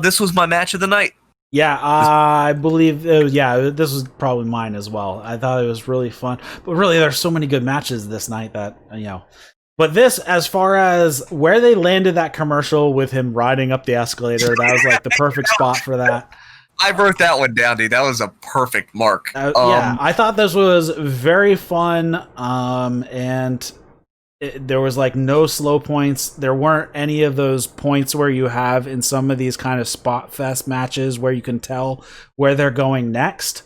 S2: this was my match of the night.
S1: Yeah, I believe. This was probably mine as well. I thought it was really fun, but really, there's so many good matches this night that But this, as far as where they landed that commercial with him riding up the escalator, that was like the perfect spot for that.
S2: I wrote that one down, dude. That was a perfect mark.
S1: Yeah, I thought this was very fun, and there was like no slow points. There weren't any of those points where you have in some of these kind of spot fest matches where you can tell where they're going next.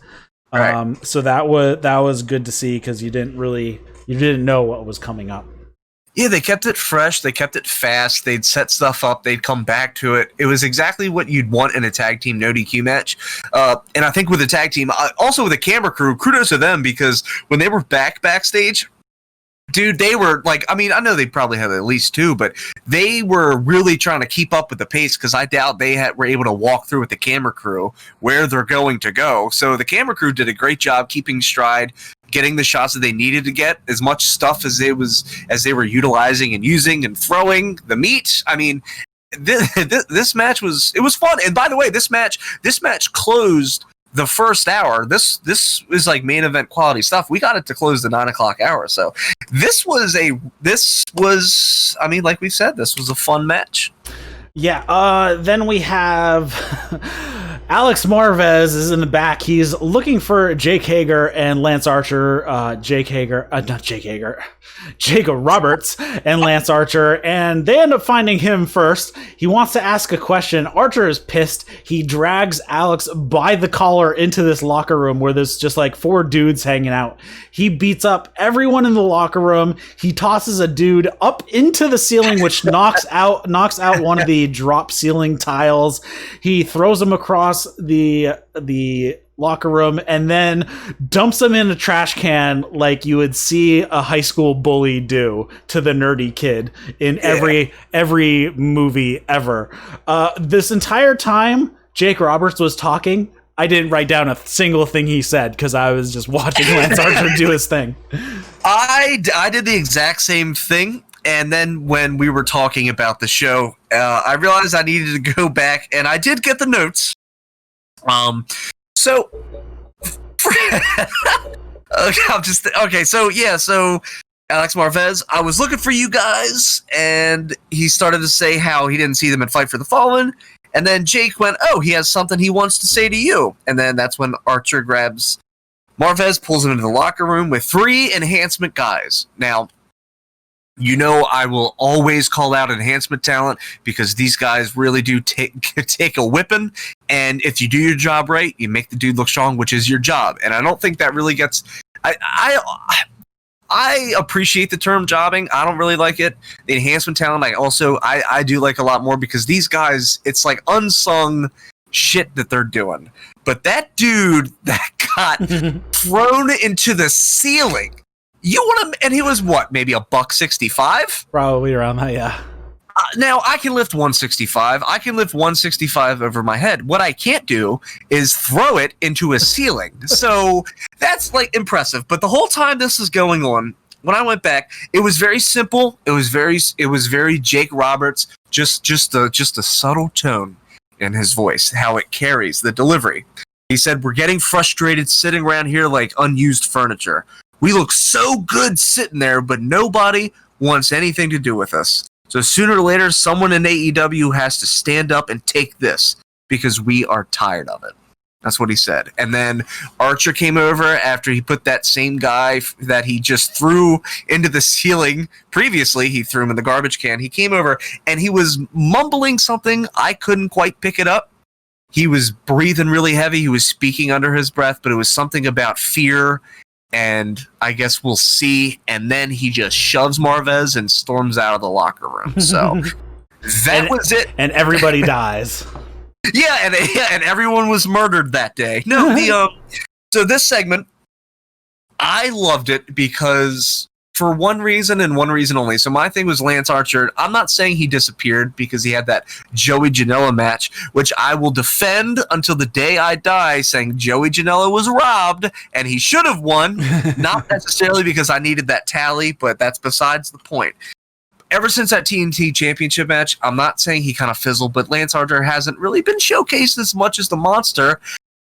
S1: Right. So that was good to see because you didn't know what was coming up.
S2: Yeah, they kept it fresh. They kept it fast. They'd set stuff up. They'd come back to it. It was exactly what you'd want in a tag team no DQ match. And I think with the tag team, also with the camera crew, kudos to them because when they were backstage, dude, they were like, I mean, I know they probably had at least two, but they were really trying to keep up with the pace because I doubt they were able to walk through with the camera crew where they're going to go. So the camera crew did a great job keeping stride, getting the shots that they needed to get, as much stuff as they were utilizing and using and throwing the meat. I mean, this match was fun. And by the way, this match closed the first hour. This is like main event quality stuff. We got it to close the 9 o'clock hour. So this was I mean, like we said, this was a fun match.
S1: Yeah. Then we have Alex Marvez is in the back. He's looking for Jake Hager and Lance Archer. Jacob Roberts and Lance Archer, and they end up finding him first. He wants to ask a question. Archer is pissed. He drags Alex by the collar into this locker room where there's just like 4 dudes hanging out. He beats up everyone in the locker room. He tosses a dude up into the ceiling, which knocks out one of the drop ceiling tiles. He throws him across the locker room and then dumps him in a trash can like you would see a high school bully do to the nerdy kid in every movie ever. This entire time Jake Roberts was talking, I didn't write down a single thing he said because I was just watching Lance Archer do his thing.
S2: I did the exact same thing. And then when we were talking about the show, I realized I needed to go back, and I did get the notes. So Alex Marvez, I was looking for you guys, and he started to say how he didn't see them in Fight for the Fallen, and then Jake went, oh, he has something he wants to say to you, and then that's when Archer grabs Marvez, pulls him into the locker room with 3 enhancement guys. Now, I will always call out enhancement talent because these guys really do take a whipping. And if you do your job right, you make the dude look strong, which is your job. And I don't think that really gets. I appreciate the term jobbing. I don't really like it. The enhancement talent, I do like a lot more because these guys, it's like unsung shit that they're doing. But that dude that got thrown into the ceiling. You want him, and he was what, maybe $165?
S1: Probably around that, yeah.
S2: Now, I can lift 165. I can lift 165 over my head. What I can't do is throw it into a ceiling. So that's like impressive. But the whole time this is going on, when I went back, it was very simple. It was very Jake Roberts. Just a subtle tone in his voice, how it carries the delivery. He said, "We're getting frustrated sitting around here like unused furniture. We look so good sitting there, but nobody wants anything to do with us. So sooner or later, someone in AEW has to stand up and take this because we are tired of it." That's what he said. And then Archer came over after he put that same guy that he just threw into the ceiling. Previously, he threw him in the garbage can. He came over and he was mumbling something. I couldn't quite pick it up. He was breathing really heavy. He was speaking under his breath, but it was something about fear. And I guess we'll see. And then he just shoves Marvez and storms out of the locker room. So that was it.
S1: And everybody dies.
S2: Yeah, and everyone was murdered that day. No, so this segment, I loved it because for one reason and one reason only. So my thing was Lance Archer. I'm not saying he disappeared because he had that Joey Janela match, which I will defend until the day I die, saying Joey Janela was robbed and he should have won. Not necessarily because I needed that tally, but that's besides the point. Ever since that TNT Championship match, I'm not saying he kind of fizzled, but Lance Archer hasn't really been showcased as much as the monster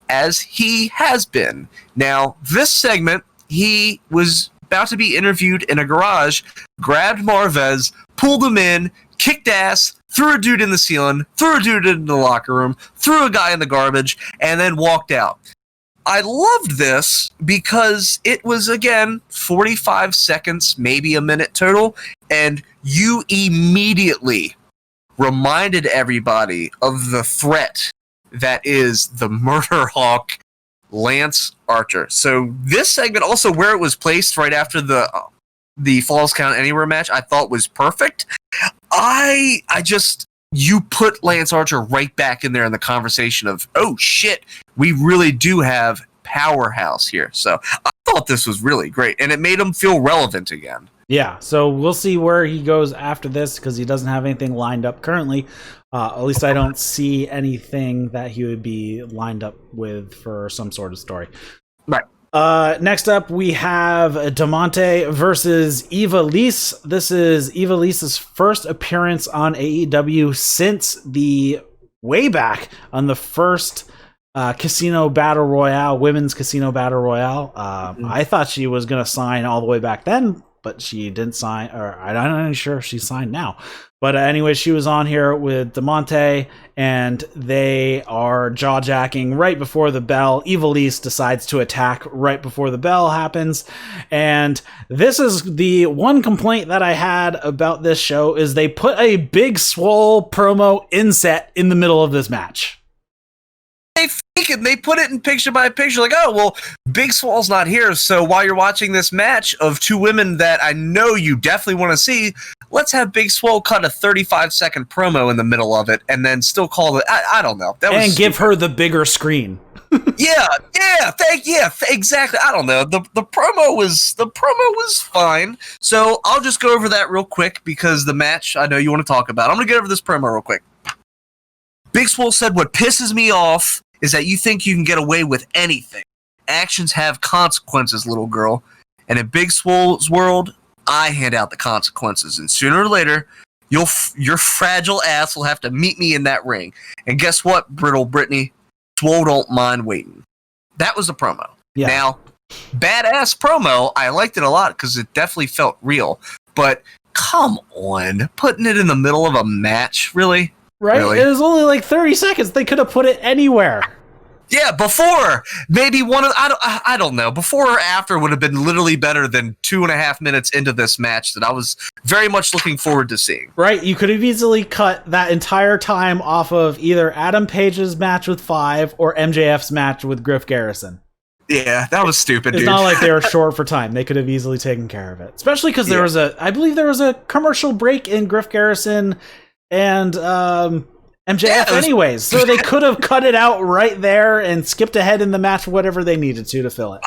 S2: as he has been. Now, this segment, he was about to be interviewed in a garage, grabbed Marvez, pulled him in, kicked ass, threw a dude in the ceiling, threw a dude in the locker room, threw a guy in the garbage, and then walked out. I loved this because it was, again, 45 seconds, maybe a minute total, and you immediately reminded everybody of the threat that is the murder hawk, Lance Archer. So this segment, also where it was placed right after the Falls Count Anywhere match, I thought was perfect. You put Lance Archer right back in there in the conversation of, oh shit, we really do have powerhouse here. So I thought this was really great, and it made him feel relevant again.
S1: Yeah, so we'll see where he goes after this because he doesn't have anything lined up currently. At least I don't see anything that he would be lined up with for some sort of story.
S2: Right.
S1: Next up, we have Diamante versus Eva Elise. This is Eva Elise's first appearance on AEW since the way back on the first Casino Battle Royale, Women's Casino Battle Royale. I thought she was going to sign all the way back then, but she didn't sign, or I'm not even sure if she signed now. But anyway, she was on here with Diamante, and they are jaw-jacking right before the bell. Eva Elise decides to attack right before the bell happens. And this is the one complaint that I had about this show, is they put a Big Swole promo inset in the middle of this match.
S2: They fake it. They put it in picture by picture, like, oh, well, Big Swole's not here, so while you're watching this match of two women that I know you definitely want to see, let's have Big Swole cut a 35-second promo in the middle of it, and then still call it. I don't know. That was
S1: and give her the bigger screen.
S2: Exactly. I don't know. The promo was fine. So I'll just go over that real quick because the match I know you want to talk about. I'm gonna get over this promo real quick. Big Swole said, "What pisses me off is that you think you can get away with anything. Actions have consequences, little girl. And in Big Swole's world, I hand out the consequences. And sooner or later, your fragile ass will have to meet me in that ring. And guess what, brittle Brittany? Swole don't mind waiting." That was the promo.
S1: Yeah.
S2: Now, badass promo. I liked it a lot because it definitely felt real. But come on, putting it in the middle of a match, really?
S1: Right?
S2: Really?
S1: It was only like 30 seconds. They could have put it anywhere.
S2: Yeah, before maybe I don't know. Before or after would have been literally better than 2.5 minutes into this match that I was very much looking forward to seeing.
S1: Right, you could have easily cut that entire time off of either Adam Page's match with Five or MJF's match with Griff Garrison.
S2: Yeah, that was stupid.
S1: It's
S2: dude.
S1: not like they were short for time. They could have easily taken care of it, especially because I believe there was a commercial break in Griff Garrison and MJF anyways, so they could have cut it out right there and skipped ahead in the match whatever they needed to fill it.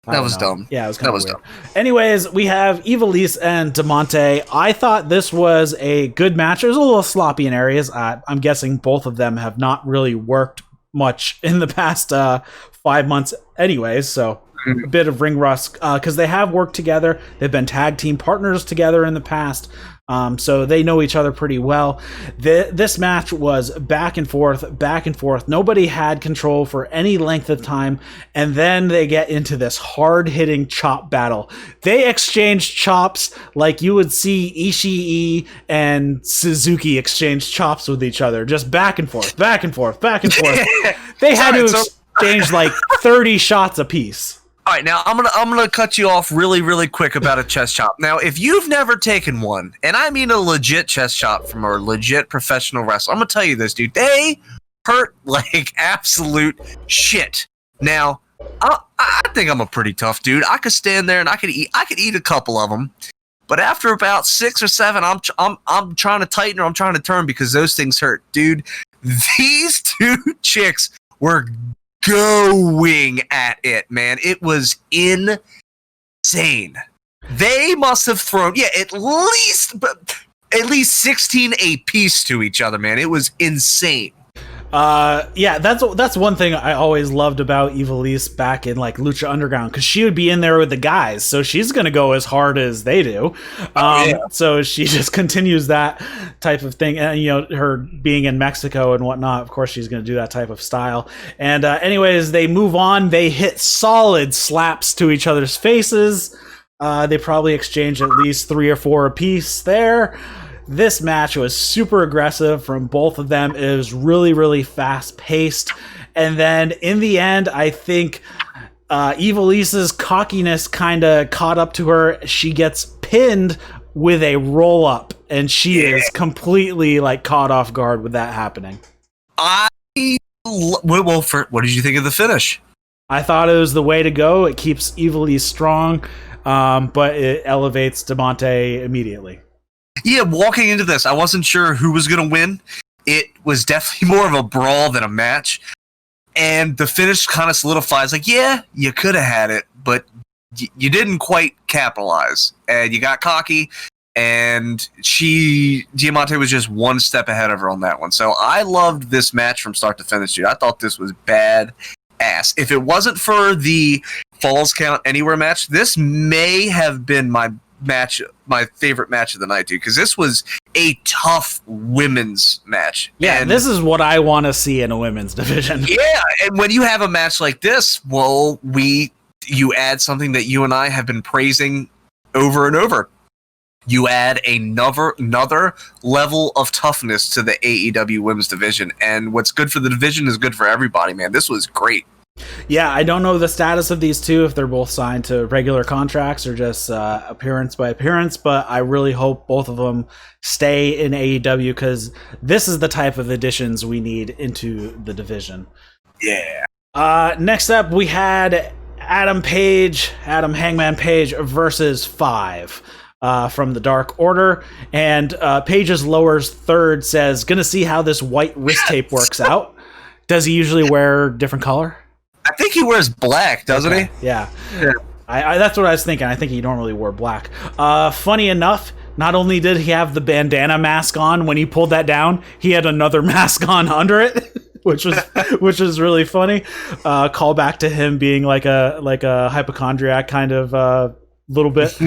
S2: That was dumb.
S1: Yeah, it was kind of weird. Dumb. Anyways, we have Ivelisse and Demonte. I thought this was a good match. It was a little sloppy in areas. I'm guessing both of them have not really worked much in the past 5 months anyways, so a bit of ring rust because they have worked together. They've been tag team partners together in the past. So they know each other pretty well. This match was back and forth. Nobody had control for any length of time. And then they get into this hard-hitting chop battle. They exchange chops like you would see Ishii and Suzuki exchange chops with each other. Just back and forth. They had to exchange like 30 shots apiece.
S2: All right, now I'm gonna cut you off really, really quick about a chest chop. Now, if you've never taken one, and I mean a legit chest chop from a legit professional wrestler, I'm gonna tell you this, dude. They hurt like absolute shit. Now, I think I'm a pretty tough dude. I could stand there and I could eat a couple of them. But after about 6 or 7, I'm trying to tighten or I'm trying to turn because those things hurt, dude. These two chicks were going at it, man. It was insane. They must have thrown, at least 16 a piece to each other, man. It was insane. That's one thing I always loved about Ivelisse back in like Lucha Underground, because she would be in there with the guys, so she's gonna go as hard as they do. So she just continues that type of thing, and her being in Mexico and whatnot, of course she's gonna do that type of style. And anyways, they move on. They hit solid slaps to each other's faces. They probably exchanged at least 3 or 4 apiece there. This match was super aggressive from both of them. It was really, really fast-paced. And then in the end, I think Ivelisse's cockiness kind of caught up to her. She gets pinned with a roll-up, and she is completely caught off guard with that happening. What did you think of the finish?
S1: I thought it was the way to go. It keeps Ivelisse strong, but it elevates Diamante immediately.
S2: Yeah, walking into this, I wasn't sure who was going to win. It was definitely more of a brawl than a match. And the finish kind of solidifies, you could have had it, but you didn't quite capitalize. And you got cocky, and Diamante was just one step ahead of her on that one. So I loved this match from start to finish, dude. I thought this was bad ass. If it wasn't for the Falls Count Anywhere match, this may have been my favorite match of the night, dude, because this was a tough women's match.
S1: Yeah, and this is what I want to see in a women's division. Yeah,
S2: and when you have a match like this, well, you add something that you and I have been praising over and over. You add another level of toughness to the AEW women's division, and what's good for the division is good for everybody, man. This was great.
S1: Yeah, I don't know the status of these two, if they're both signed to regular contracts or just appearance by appearance, but I really hope both of them stay in AEW, because this is the type of additions we need into the division.
S2: Yeah.
S1: Next up, we had Adam Hangman Page versus Five from the Dark Order, and Page's lower's third says, gonna see how this white wrist tape works out. Does he usually wear different color?
S2: I think he wears black, doesn't he?
S1: Yeah. I that's what I was thinking. I think he normally wore black. Funny enough, not only did he have the bandana mask on when he pulled that down, he had another mask on under it, which was really funny. Call back to him being like a hypochondriac kind of little bit.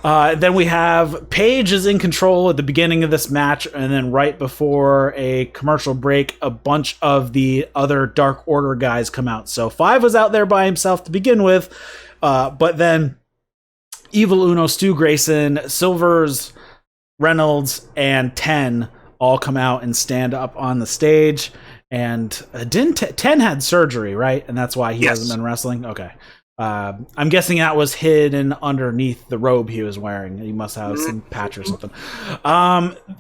S1: Then we have Paige is in control at the beginning of this match, and then right before a commercial break, a bunch of the other Dark Order guys come out. So Five was out there by himself to begin with, but then Evil Uno, Stu Grayson, Silvers, Reynolds, and 10 all come out and stand up on the stage. And didn't 10 had surgery, right? And that's why he
S2: Yes.
S1: hasn't been wrestling? Okay. I'm guessing that was hidden underneath the robe he was wearing. He must have some patch or something.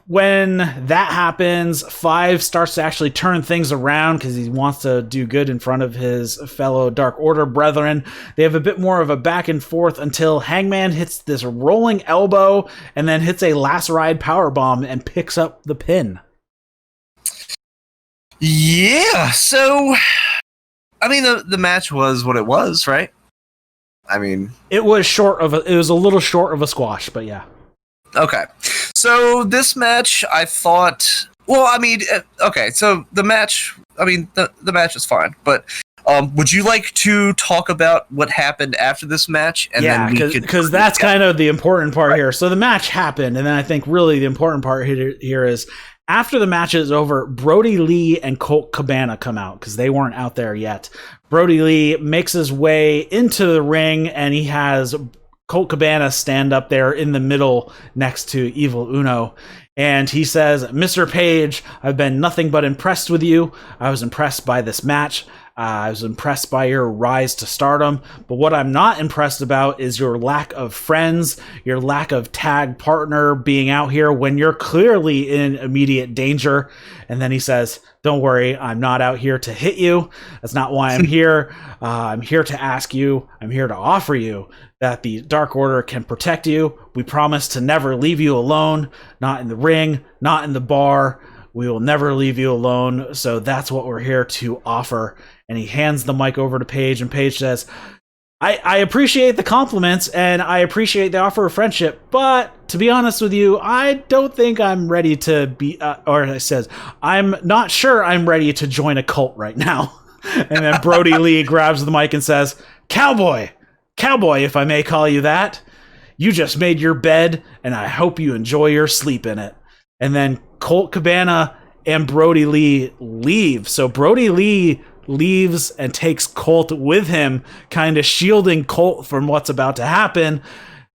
S1: When that happens, 5 starts to actually turn things around because he wants to do good in front of his fellow Dark Order brethren. They have a bit more of a back and forth until Hangman hits this rolling elbow and then hits a last ride powerbomb and picks up the pin.
S2: Yeah, so I mean the match was what it was, right? I mean,
S1: it was a little short of a squash, but yeah.
S2: Okay. So this match, I thought, well, I mean, okay, so the match, I mean, the match is fine, but would you like to talk about what happened after this match? And
S1: yeah, because that's kind of the important part here. So the match happened, and then I think really the important part here is after the match is over, Brody Lee and Colt Cabana come out because they weren't out there yet. Brody Lee makes his way into the ring, and he has Colt Cabana stand up there in the middle next to Evil Uno. And he says, Mr. Page, I've been nothing but impressed with you. I was impressed by this match. I was impressed by your rise to stardom, but what I'm not impressed about is your lack of friends, your lack of tag partner being out here when you're clearly in immediate danger. And then he says, don't worry, I'm not out here to hit you. That's not why I'm here. I'm here to ask you, I'm here to offer you that the Dark Order can protect you. We promise to never leave you alone, not in the ring, not in the bar. We will never leave you alone. So that's what we're here to offer. And he hands the mic over to Paige, and Paige says, I appreciate the compliments and I appreciate the offer of friendship, but to be honest with you, I don't think I'm ready to be, or it says, I'm not sure I'm ready to join a cult right now. And then Brody Lee grabs the mic and says, Cowboy, if I may call you that, you just made your bed and I hope you enjoy your sleep in it. And then Colt Cabana and Brody Lee leave. So Brody Lee leaves and takes Colt with him, kind of shielding Colt from what's about to happen.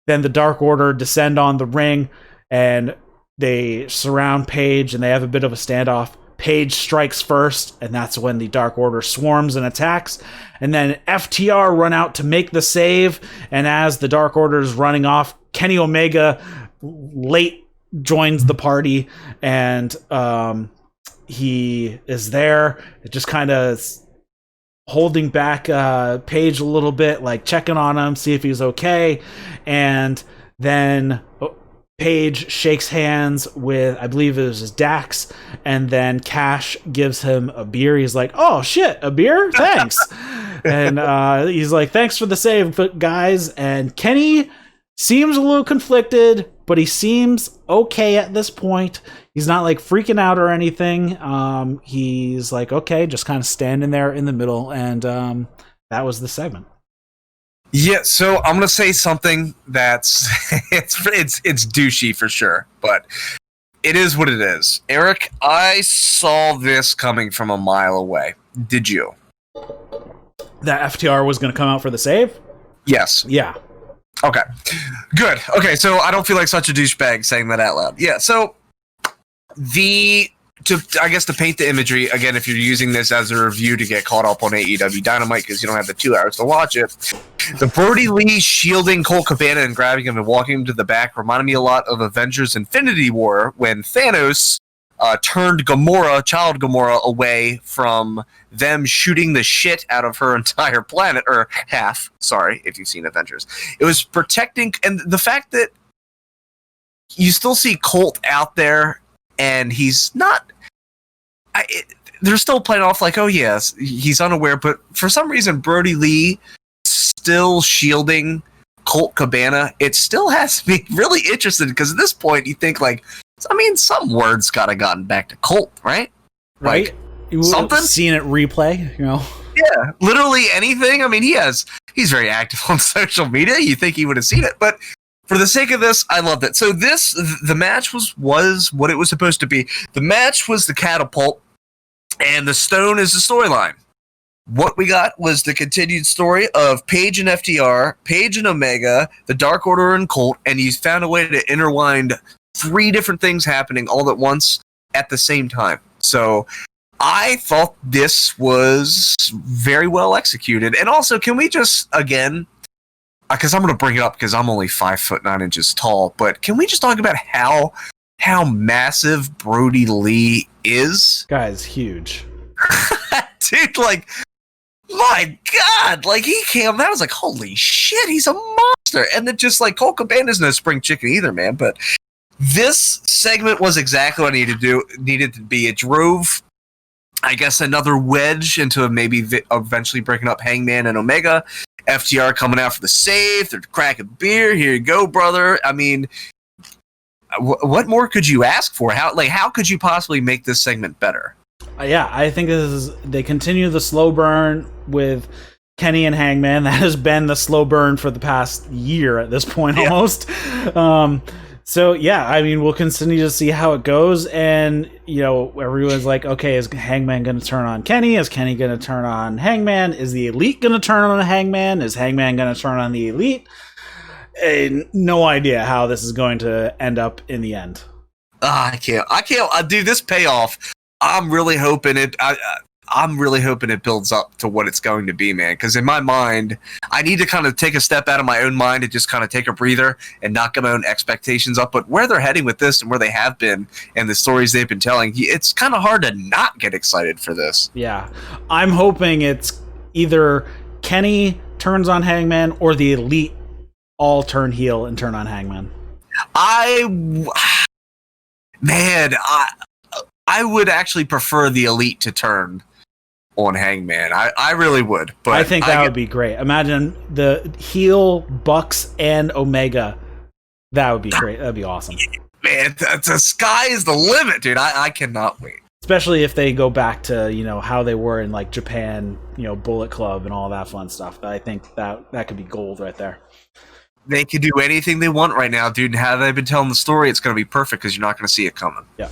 S1: Then the Dark Order descend on the ring and they surround Paige and they have a bit of a standoff. Paige strikes first, and that's when the Dark Order swarms and attacks. And then FTR run out to make the save, and as the Dark Order is running off, Kenny Omega late joins the party, and he is there, just kind of holding back Paige a little bit, like checking on him, see if he's okay. And then Paige shakes hands with, I believe it was Dax, and then Cash gives him a beer. He's like, oh shit, a beer? Thanks. And he's like, thanks for the save, guys. And Kenny seems a little conflicted, but he seems okay at this point. He's not like freaking out or anything. He's like, okay, just kind of standing there in the middle. And that was the segment.
S2: Yeah, so I'm gonna say something that's it's douchey for sure, but it is what it is. Eric, I saw this coming from a mile away. Did you?
S1: That FTR was going to come out for the save?
S2: Yes.
S1: Yeah.
S2: Okay. Good. Okay, so I don't feel like such a douchebag saying that out loud. Yeah, so to paint the imagery, again, if you're using this as a review to get caught up on AEW Dynamite because you don't have the 2 hours to watch it, the Brody Lee shielding Colt Cabana and grabbing him and walking him to the back reminded me a lot of Avengers Infinity War when Thanos turned child Gamora, away from them shooting the shit out of her entire planet, or half, sorry, if you've seen Avengers. It was protecting, and the fact that you still see Colt out there and he's not... they're still playing off like, oh yes, he's unaware, but for some reason Brody Lee still shielding Colt Cabana, it still has me really interested, because at this point you think like, I mean, some word's gotta gotten back to Colt, right?
S1: Right?
S2: Like, something?
S1: Seen it replay, you know?
S2: Yeah, literally anything. I mean, he's very active on social media. You think he would have seen it, but for the sake of this, I loved it. So the match was what it was supposed to be. The match was the catapult, and the stone is the storyline. What we got was the continued story of Paige and FTR, Paige and Omega, the Dark Order and Colt, and he's found a way to interwind 3 different things happening all at once at the same time. So I thought this was very well executed. And also, can we just, again, because I'm going to bring it up because I'm only 5'9" tall, but can we just talk about how massive Brody Lee is?
S1: Guy's huge.
S2: Dude, like, my God, like, he came out, I was like, holy shit, he's a monster. And then just like, Cole Cabana's no spring chicken either, man. But this segment was exactly what I needed to be. It drove, I guess, another wedge into maybe eventually breaking up Hangman and Omega. FTR coming out for the save. They're cracking beer. Here you go, brother. I mean, what more could you ask for? How could you possibly make this segment better?
S1: Yeah, I think they continue the slow burn with Kenny and Hangman. That has been the slow burn for the past year at this point, almost. So, yeah, I mean, we'll continue to see how it goes. And, you know, everyone's like, okay, is Hangman going to turn on Kenny? Is Kenny going to turn on Hangman? Is the Elite going to turn on Hangman? Is Hangman going to turn on the Elite? No idea how this is going to end up in the end.
S2: I can't. Dude, this payoff, I'm really hoping it builds up to what it's going to be, man. Because in my mind, I need to kind of take a step out of my own mind and just kind of take a breather and not get my own expectations up. But where they're heading with this and where they have been and the stories they've been telling, it's kind of hard to not get excited for this.
S1: Yeah. I'm hoping it's either Kenny turns on Hangman or the Elite all turn heel and turn on Hangman.
S2: I would actually prefer the Elite to turn on Hangman. I really would. But
S1: I think that would be great. Imagine the heel Bucks and Omega. That would be great. That'd be awesome.
S2: Man, the sky is the limit, dude. I cannot wait.
S1: Especially if they go back to, you know, how they were in like Japan, you know, Bullet Club and all that fun stuff. I think that could be gold right there.
S2: They can do anything they want right now, dude. And how they've been telling the story, it's going to be perfect because you're not going to see it coming.
S1: Yeah.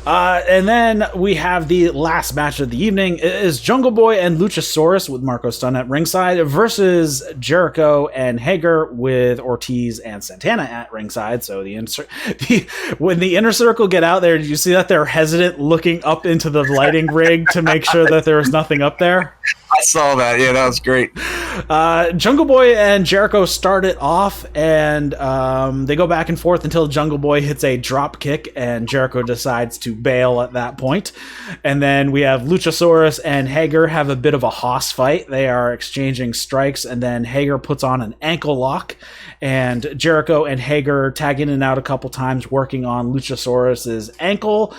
S1: And then we have the last match of the evening. It is Jungle Boy and Luchasaurus with Marco Stunt at ringside versus Jericho and Hager with Ortiz and Santana at ringside. So when the Inner Circle get out there, did you see that they're hesitant looking up into the lighting rig to make sure that there was nothing up there?
S2: I saw that. Yeah, that was great.
S1: Jungle Boy and Jericho start it off, and they go back and forth until Jungle Boy hits a drop kick, and Jericho decides to bail at that point. And then we have Luchasaurus and Hager have a bit of a hoss fight. They are exchanging strikes, and then Hager puts on an ankle lock, and Jericho and Hager tag in and out a couple times working on Luchasaurus's ankle,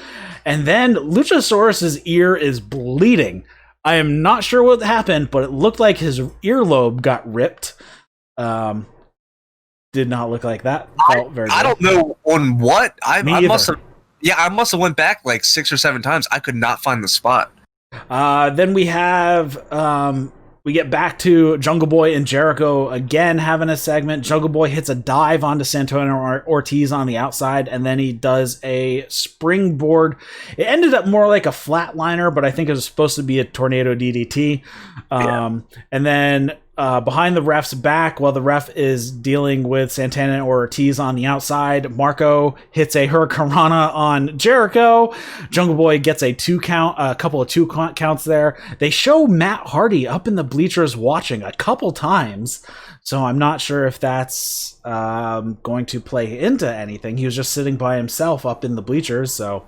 S1: and then Luchasaurus's ear is bleeding. I am not sure what happened, but it looked like his earlobe got ripped. Did not look like that. Felt very good.
S2: I don't know on what. I must have went back like 6 or 7 times. I could not find the spot.
S1: Then we have we get back to Jungle Boy and Jericho again having a segment. Jungle Boy hits a dive onto Santana Ortiz on the outside, and then he does a springboard. It ended up more like a flatliner, but I think it was supposed to be a tornado DDT. And then behind the ref's back, while the ref is dealing with Santana or Ortiz on the outside, Marco hits a Hurricanrana on Jericho. Jungle Boy gets a couple of 2 counts there. They show Matt Hardy up in the bleachers watching a couple times, so I'm not sure if that's going to play into anything. He was just sitting by himself up in the bleachers, so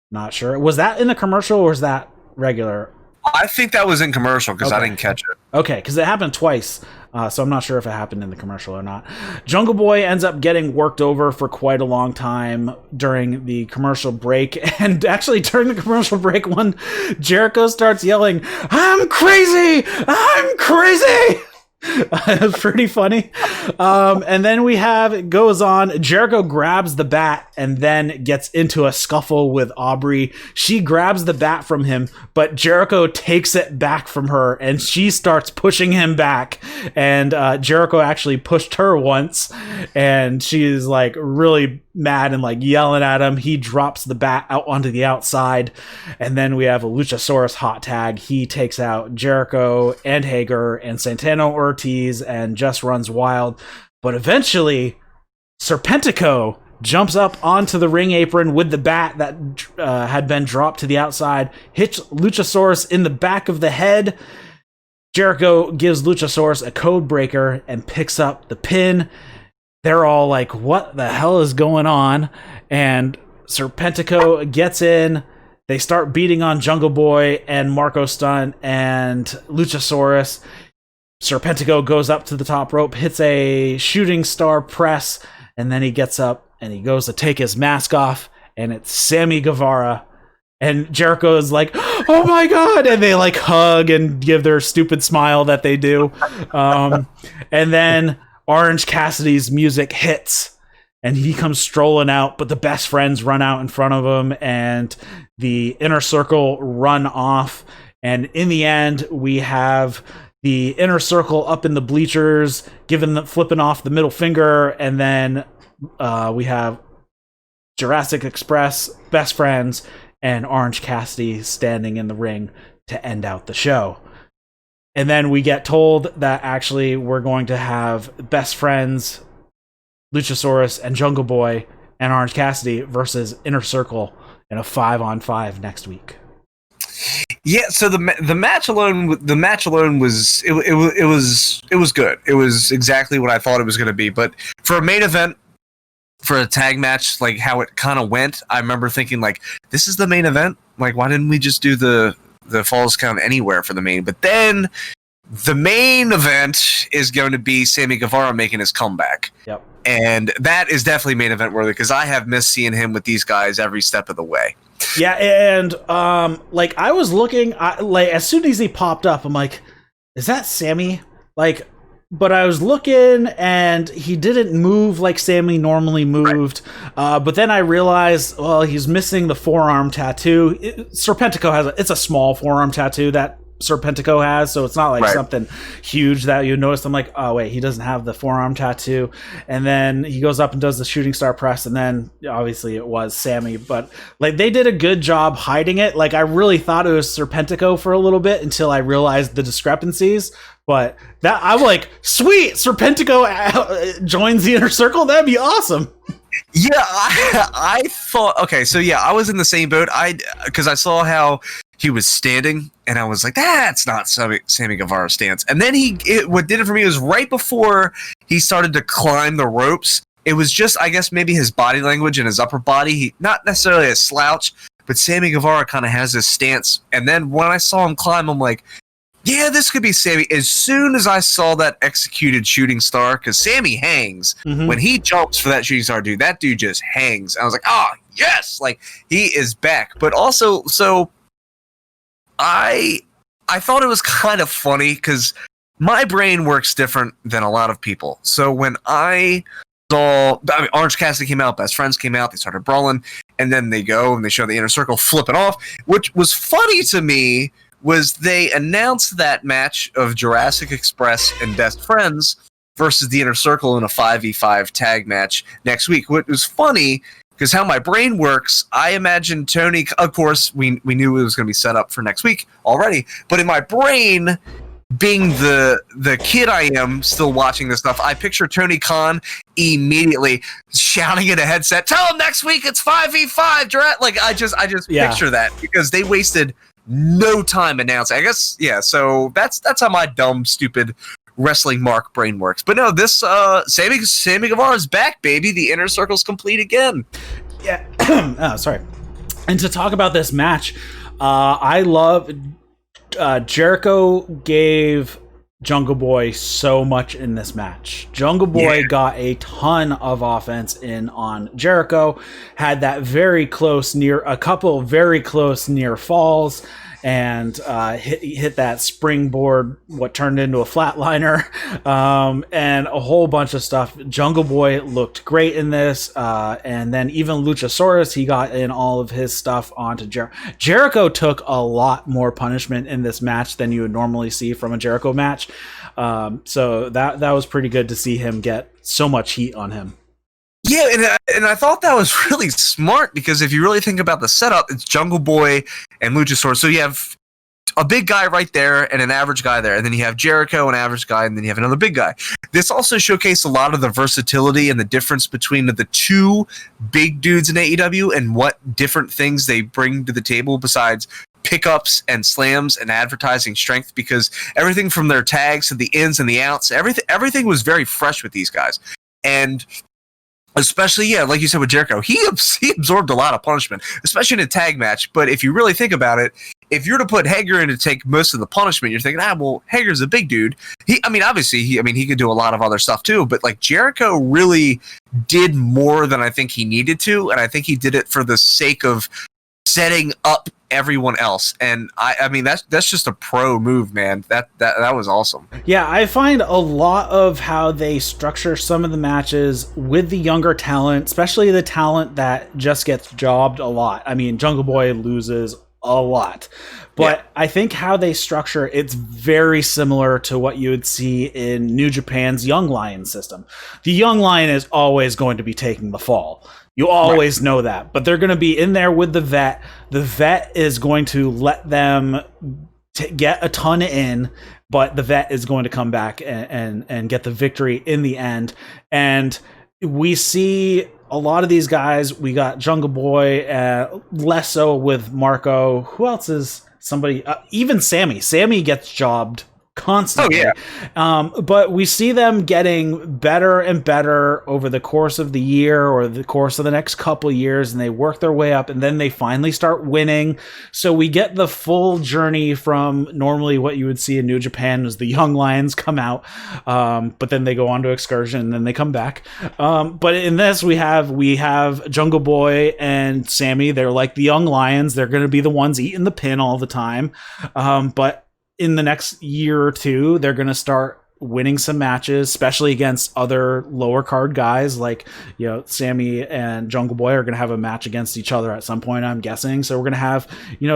S1: not sure. Was that in the commercial or was that regular?
S2: I think that was in commercial because I didn't catch it.
S1: Okay, because it happened twice, so I'm not sure if it happened in the commercial or not. Jungle Boy ends up getting worked over for quite a long time during the commercial break, and actually during the commercial break, when Jericho starts yelling, "I'm crazy! I'm crazy!" It's pretty funny. And then it goes on. Jericho grabs the bat and then gets into a scuffle with Aubrey. She grabs the bat from him, but Jericho takes it back from her and she starts pushing him back. And Jericho actually pushed her once, and she is like really mad and like yelling at him. He drops the bat out onto the outside, and then we have a Luchasaurus hot tag. He takes out Jericho and Hager and Santana Ortiz and just runs wild. But eventually Serpentico jumps up onto the ring apron with the bat that had been dropped to the outside, hits Luchasaurus in the back of the head. Jericho gives Luchasaurus a code breaker and picks up the pin. They're all like, what the hell is going on? And Serpentico gets in. They start beating on Jungle Boy and Marco Stunt and Luchasaurus. Serpentico goes up to the top rope, hits a shooting star press, and then he gets up and he goes to take his mask off, and it's Sammy Guevara. And Jericho is like, oh my God! And they like hug and give their stupid smile that they do. And then Orange Cassidy's music hits and he comes strolling out, but the best friends run out in front of him and the Inner Circle run off. And in the end, we have the Inner Circle up in the bleachers, flipping off the middle finger. And then we have Jurassic Express, best friends, and Orange Cassidy standing in the ring to end out the show. And then we get told that actually we're going to have best friends, Luchasaurus and Jungle Boy and Orange Cassidy versus Inner Circle in a 5-on-5 next week.
S2: Yeah, so the match alone was it was good. It was exactly what I thought it was going to be. But for a main event, for a tag match, like how it kind of went, I remember thinking like, this is the main event. Like, why didn't we just do the Falls Count Anywhere for the main? But then the main event is going to be Sammy Guevara making his comeback.
S1: Yep.
S2: And that is definitely main event worthy because I have missed seeing him with these guys every step of the way.
S1: Yeah, and like I was looking, like as soon as he popped up, I'm like, is that Sammy? Like, but I was looking and he didn't move like Sammy normally moved. Right. But then I realized, well, he's missing the forearm tattoo. Serpentico it's a small forearm tattoo that Serpentico has, so it's not like something huge that you notice. I'm like, oh wait, he doesn't have the forearm tattoo. And then he goes up and does the shooting star press, and then obviously it was Sammy. But like they did a good job hiding it. Like I really thought it was Serpentico for a little bit until I realized the discrepancies. But that I'm like, sweet, Serpentico joins the Inner Circle. That'd be awesome.
S2: Yeah, I thought, okay, so yeah, I was in the same boat. Because I saw how he was standing, and I was like, that's not Sammy Guevara's stance. And then what did it for me was right before he started to climb the ropes, it was just, I guess, maybe his body language and his upper body. Not necessarily a slouch, but Sammy Guevara kind of has this stance. And then when I saw him climb, I'm like, yeah, this could be Sammy. As soon as I saw that executed shooting star, because Sammy hangs. Mm-hmm. When he jumps for that shooting star, dude, that dude just hangs. I was like, oh, yes! Like, he is back. But also, so I thought it was kind of funny, because my brain works different than a lot of people. So when I saw, Orange Cassidy came out, Best Friends came out, they started brawling, and then they go and they show the Inner Circle flipping off, which was funny to me. Was they announced that match of Jurassic Express and Best Friends versus the Inner Circle in a 5v5 tag match next week. What was funny, because how my brain works, I imagined Tony, of course, we knew it was going to be set up for next week already, but in my brain, being the kid I am still watching this stuff, I picture Tony Khan immediately shouting in a headset, tell him next week it's 5v5, like I just picture that, because they wasted no time announcing. I guess, yeah, so that's how my dumb, stupid wrestling mark brain works. But no, this Sammy Guevara's back, baby. The Inner Circle's complete again.
S1: Yeah. Oh, sorry. And to talk about this match, I love Jericho gave Jungle Boy so much in this match. Jungle Boy got a ton of offense in on Jericho, had that a couple very close near falls, and hit that springboard, what turned into a flatliner, and a whole bunch of stuff. Jungle Boy looked great in this, and then even Luchasaurus, he got in all of his stuff onto Jericho. Jericho took a lot more punishment in this match than you would normally see from a Jericho match, so that was pretty good to see him get so much heat on him.
S2: Yeah, and I thought that was really smart, because if you really think about the setup, it's Jungle Boy and Luchasaurus. So you have a big guy right there and an average guy there, and then you have Jericho, an average guy, and then you have another big guy. This also showcased a lot of the versatility and the difference between the two big dudes in AEW and what different things they bring to the table besides pickups and slams and advertising strength, because everything from their tags to the ins and the outs, everything was very fresh with these guys. And especially, yeah, like you said with Jericho, he absorbed a lot of punishment, especially in a tag match. But if you really think about it, if you're to put Hager in to take most of the punishment, you're thinking, well, Hager's a big dude. Obviously, he could do a lot of other stuff too. But like Jericho really did more than I think he needed to, and I think he did it for the sake of setting up everyone else. And that's just a pro move, man. That was awesome.
S1: Yeah, I find a lot of how they structure some of the matches with the younger talent, especially the talent that just gets jobbed a lot. I mean, Jungle Boy loses a lot, but yeah. I think how they structure it's very similar to what you would see in New Japan's Young Lion system. The Young Lion is always going to be taking the fall. You always know that, but they're going to be in there with the vet. The vet is going to let them get a ton in, but the vet is going to come back and get the victory in the end. And we see a lot of these guys. We got Jungle Boy, less so with Marco. Who else is somebody? Even Sammy. Sammy gets jobbed constantly. Oh, yeah. But we see them getting better and better over the course of the year or the course of the next couple of years, and they work their way up, and then they finally start winning. So we get the full journey from normally what you would see in New Japan is the young lions come out, but then they go on to excursion and then they come back. But in this we have Jungle Boy and Sammy. They're like the young lions. They're going to be the ones eating the pin all the time. But in the next year or two, they're going to start winning some matches, especially against other lower card guys. Like, Sammy and Jungle Boy are going to have a match against each other at some point, I'm guessing. So we're going to have,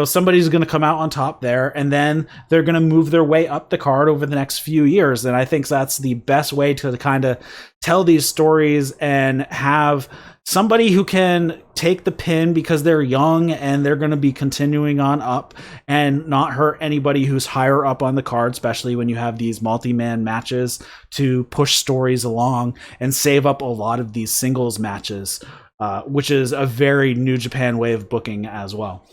S1: somebody's going to come out on top there, and then they're going to move their way up the card over the next few years. And I think that's the best way to kind of tell these stories and have somebody who can take the pin because they're young and they're going to be continuing on up and not hurt anybody who's higher up on the card, especially when you have these multi-man matches to push stories along and save up a lot of these singles matches, which is a very New Japan way of booking as well.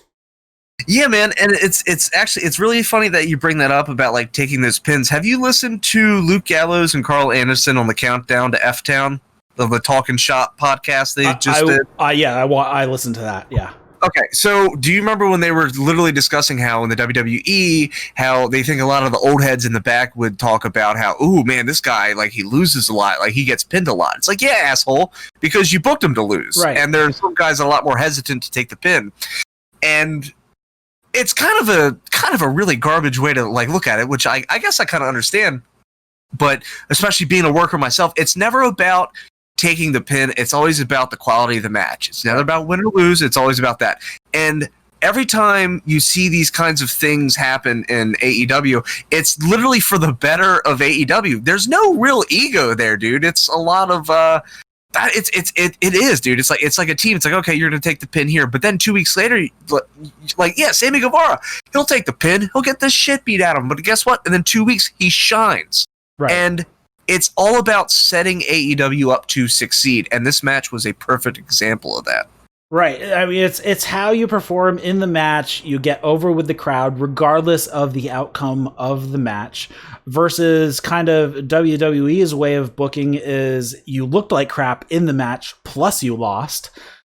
S2: Yeah, man, and it's really funny that you bring that up about like taking those pins. Have you listened to Luke Gallows and Carl Anderson on the Countdown to F-Town? The Talking Shop podcast they just did?
S1: I listened to that, yeah.
S2: Okay, so do you remember when they were literally discussing how in the WWE, how they think a lot of the old heads in the back would talk about how, ooh, man, this guy, like, he loses a lot, like, he gets pinned a lot. It's like, yeah, asshole, because you booked him to lose.
S1: Right.
S2: And there's some guys a lot more hesitant to take the pin. And it's kind of a really garbage way to, like, look at it, which I guess I kind of understand. But especially being a worker myself, it's never about taking the pin. It's always about the quality of the match. It's never about win or lose. It's always about that. And every time you see these kinds of things happen in AEW, it's literally for the better of AEW. There's no real ego there, dude. It's a lot of it is, dude. It's like a team. It's like, okay, you're gonna take the pin here, but then 2 weeks later, Sammy Guevara, he'll take the pin. He'll get the shit beat out of him. But guess what? And then 2 weeks, he shines. Right. And it's all about setting AEW up to succeed, and this match was a perfect example of that.
S1: Right. I mean, it's how you perform in the match. You get over with the crowd, regardless of the outcome of the match, versus kind of WWE's way of booking is you looked like crap in the match, plus you lost.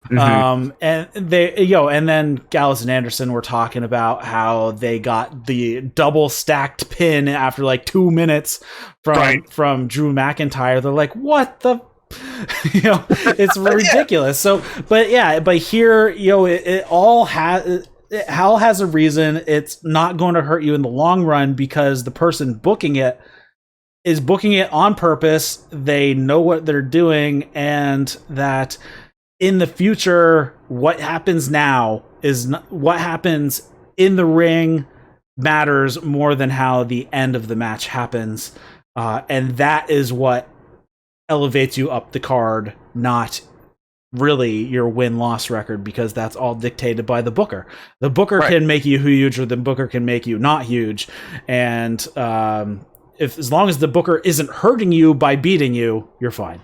S1: Mm-hmm. And they, and then Gallows and Anderson were talking about how they got the double stacked pin after like 2 minutes from Drew McIntyre. They're like, what the, it's ridiculous. So, but here, it all has a reason. It's not going to hurt you in the long run because the person booking it is booking it on purpose. They know what they're doing, and that in the future, what happens now is what happens in the ring matters more than how the end of the match happens. And that is what elevates you up the card, not really your win-loss record, because that's all dictated by the booker. The booker
S2: Right.
S1: can make you huge, or the booker can make you not huge. And if as long as the booker isn't hurting you by beating you, you're fine.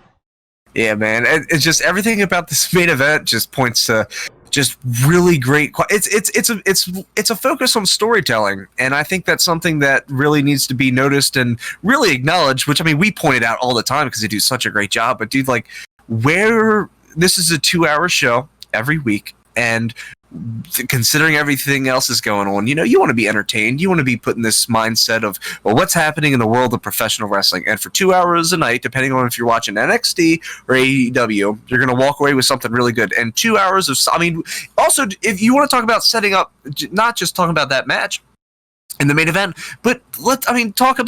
S2: Yeah, man. It's just everything about this main event just points to just really great. It's a focus on storytelling, and I think that's something that really needs to be noticed and really acknowledged. Which, I mean, we point it out all the time because they do such a great job. But dude, like, where this is a 2-hour show every week, and considering everything else is going on, you know, you want to be entertained. You want to be put in this mindset of, well, what's happening in the world of professional wrestling. And for 2 hours a night, depending on if you're watching NXT or AEW, you're going to walk away with something really good. And 2 hours of, I mean, also, if you want to talk about setting up, not just talking about that match in the main event, but we could talk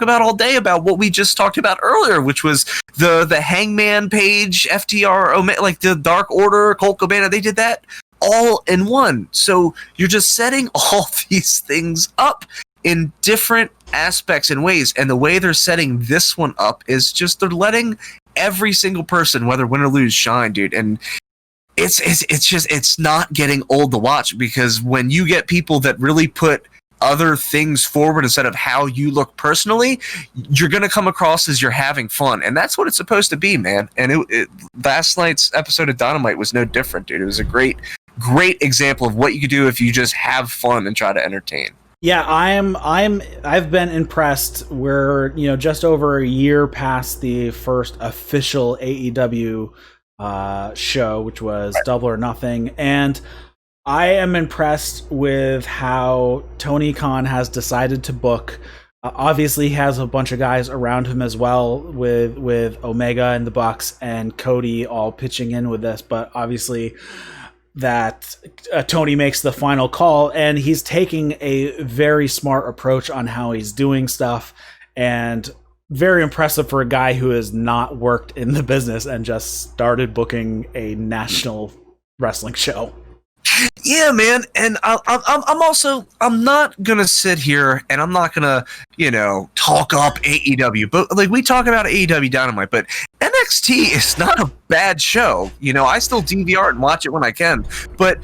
S2: about all day about what we just talked about earlier, which was the Hangman Page, FTR, like the Dark Order, Colt Cabana. They did that all in one. So you're just setting all these things up in different aspects and ways. And the way they're setting this one up is just they're letting every single person, whether win or lose, shine, dude. And it's not getting old to watch, because when you get people that really put other things forward instead of how you look personally, you're going to come across as you're having fun. And that's what it's supposed to be, man. And last night's episode of Dynamite was no different, dude. It was a great example of what you could do if you just have fun and try to entertain.
S1: Yeah, I've been impressed. We're, just over a year past the first official AEW show, which was Double or Nothing, and I am impressed with how Tony Khan has decided to book. Obviously, he has a bunch of guys around him as well, with Omega and the Bucks and Cody all pitching in with this. But obviously, that Tony makes the final call, and he's taking a very smart approach on how he's doing stuff, and very impressive for a guy who has not worked in the business and just started booking a national wrestling show.
S2: Yeah, man. And I'm not gonna sit here and I'm not gonna, talk up AEW, but like we talk about AEW Dynamite, but NXT is not a bad show. I still DVR and watch it when I can, but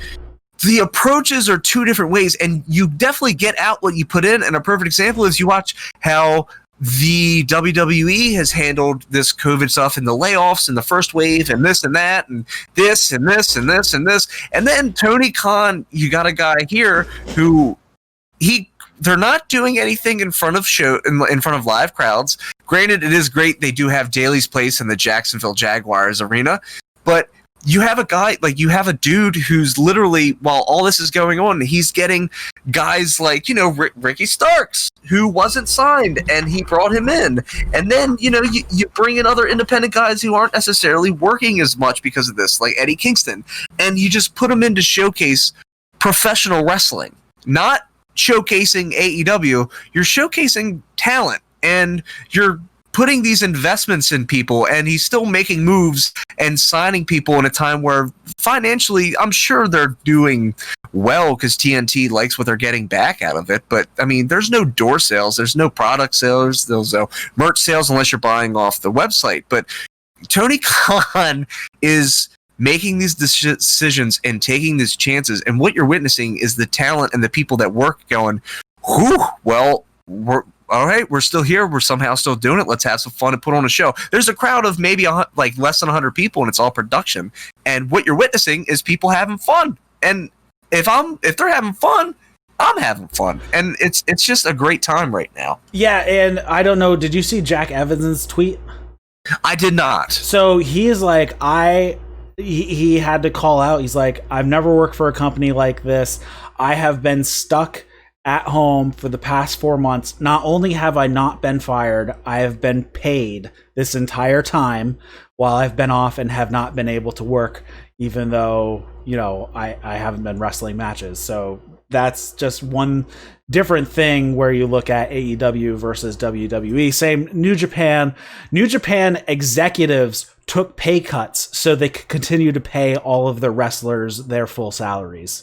S2: the approaches are two different ways, and you definitely get out what you put in. And a perfect example is you watch how the WWE has handled this COVID stuff and the layoffs and the first wave and this and that and this and this and this and this. And then Tony Khan, you got a guy here who they're not doing anything in front of live crowds. Granted, it is great. They do have Daly's Place in the Jacksonville Jaguars arena, but you have a dude who's literally, while all this is going on, he's getting guys like, Ricky Starks, who wasn't signed, and he brought him in. And then, you bring in other independent guys who aren't necessarily working as much because of this, like Eddie Kingston, and you just put them in to showcase professional wrestling, not showcasing AEW. You're showcasing talent, and you're putting these investments in people, and he's still making moves and signing people in a time where financially I'm sure they're doing well because TNT likes what they're getting back out of it. But I mean, there's no door sales, there's no product sales, there's no merch sales unless you're buying off the website. But Tony Khan is making these decisions and taking these chances, and what you're witnessing is the talent and the people that work going, whew, well, all right, we're still here. We're somehow still doing it. Let's have some fun and put on a show. There's a crowd of maybe less than 100 people, and it's all production. And what you're witnessing is people having fun. And if they're having fun, I'm having fun. And it's just a great time right now.
S1: Yeah, and I don't know. Did you see Jack Evans's tweet?
S2: I did not.
S1: So he is like, he had to call out. He's like, I've never worked for a company like this. I have been stuck at home for the past 4 months. Not only have I not been fired, I have been paid this entire time while I've been off and have not been able to work, even though, I haven't been wrestling matches. So that's just one different thing where you look at AEW versus WWE. Same New Japan. New Japan executives took pay cuts so they could continue to pay all of the wrestlers their full salaries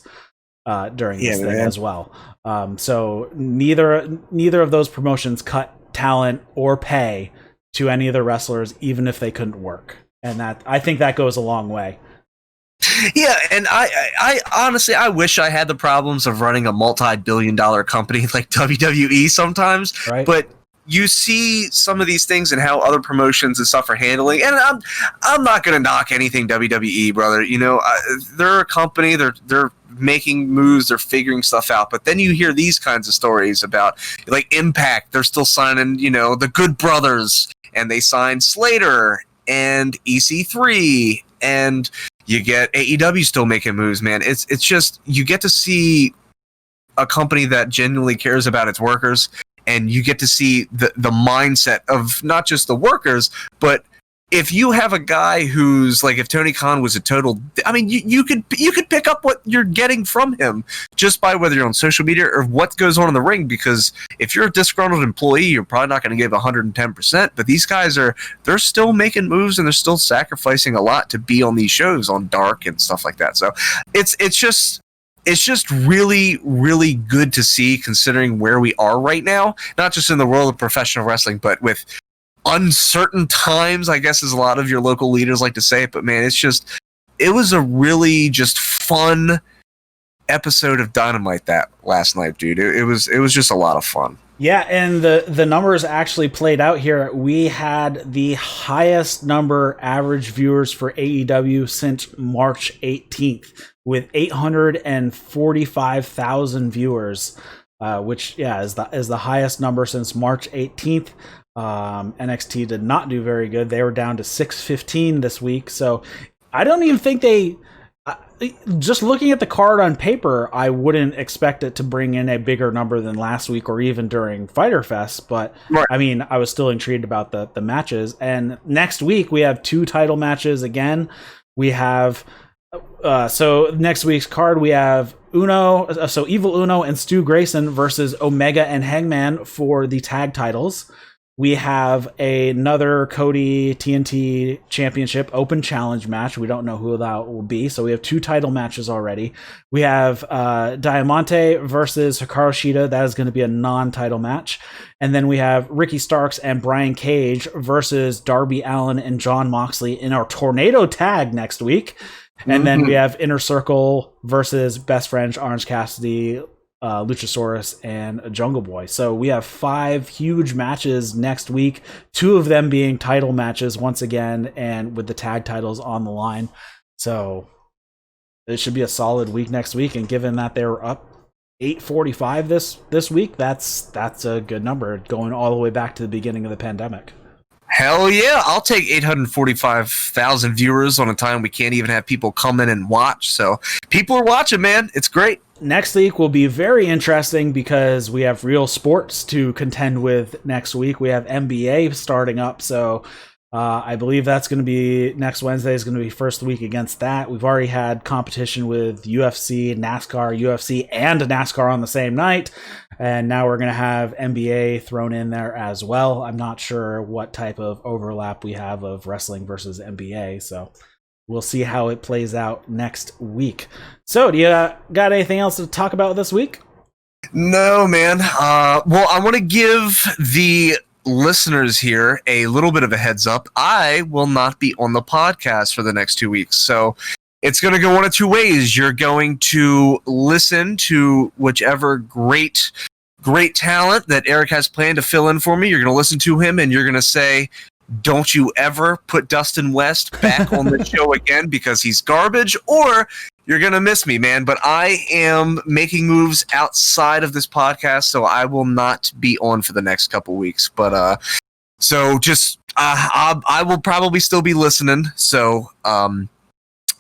S1: during this thing as well. So neither of those promotions cut talent or pay to any of the wrestlers, even if they couldn't work. And that, I think that goes a long way.
S2: Yeah, and I honestly, I wish I had the problems of running a multi-billion-dollar company like WWE sometimes.
S1: Right.
S2: But you see some of these things and how other promotions and stuff are handling, and I'm not gonna knock anything WWE, brother. You know, they're a company, they're making moves, they're figuring stuff out. But then you hear these kinds of stories about like Impact. They're still signing, you know, the Good Brothers, and they signed Slater and EC3, and you get AEW still making moves, man. It's just, you get to see a company that genuinely cares about its workers, and you get to see the mindset of not just the workers, but if you have a guy who's like, if Tony Khan was a total, I mean, you could pick up what you're getting from him just by whether you're on social media or what goes on in the ring. Because if you're a disgruntled employee, you're probably not going to give 110%. But these guys they're still making moves, and they're still sacrificing a lot to be on these shows on Dark and stuff like that. So it's just really, really good to see, considering where we are right now, not just in the world of professional wrestling, but with uncertain times, I guess, as a lot of your local leaders like to say it. But man, it was a really just fun episode of Dynamite that last night, dude. It was just a lot of fun.
S1: Yeah, and the numbers actually played out here. We had the highest number average viewers for AEW since March 18th, with 845,000 viewers, which is the highest number since March 18th. NXT did not do very good. They were down to 615 this week. So I don't even think just looking at the card on paper, I wouldn't expect it to bring in a bigger number than last week or even during Fyter Fest. But right. I mean, I was still intrigued about the matches. And next week we have 2 title matches again. We have, so next week's card, we have Evil Uno and Stu Grayson versus Omega and Hangman for the tag titles. We have another Cody TNT Championship Open Challenge match. We don't know who that will be, so we have 2 title matches already. We have Diamante versus Hikaru Shida. That is going to be a non-title match. And then we have Ricky Starks and Brian Cage versus Darby Allin and Jon Moxley in our Tornado tag next week. And then we have Inner Circle versus Best Friends, Orange Cassidy, Luchasaurus, and Jungle Boy. So we have 5 huge matches next week, 2 of them being title matches once again, and with the tag titles on the line. So it should be a solid week next week. And given that they were up 845 this week, that's a good number, going all the way back to the beginning of the pandemic.
S2: Hell yeah, I'll take 845,000 viewers on a time we can't even have people come in and watch. So people are watching, man. It's great.
S1: Next week will be very interesting because we have real sports to contend with next week. We have NBA starting up, so I believe that's going to be next Wednesday is going to be first week against that. We've already had competition with UFC, NASCAR, UFC, and NASCAR on the same night, and now we're going to have NBA thrown in there as well. I'm not sure what type of overlap we have of wrestling versus NBA, so we'll see how it plays out next week. So, do you got anything else to talk about this week?
S2: No, man. Well, I want to give the listeners here a little bit of a heads up. I will not be on the podcast for the next 2 weeks. So it's going to go one of 2 ways. You're going to listen to whichever great talent that Eric has planned to fill in for me. You're going to listen to him, and you're going to say, don't you ever put Dustin West back on the show again because he's garbage, or you're going to miss me, man. But I am making moves outside of this podcast, so I will not be on for the next couple weeks. But so just I will probably still be listening, so I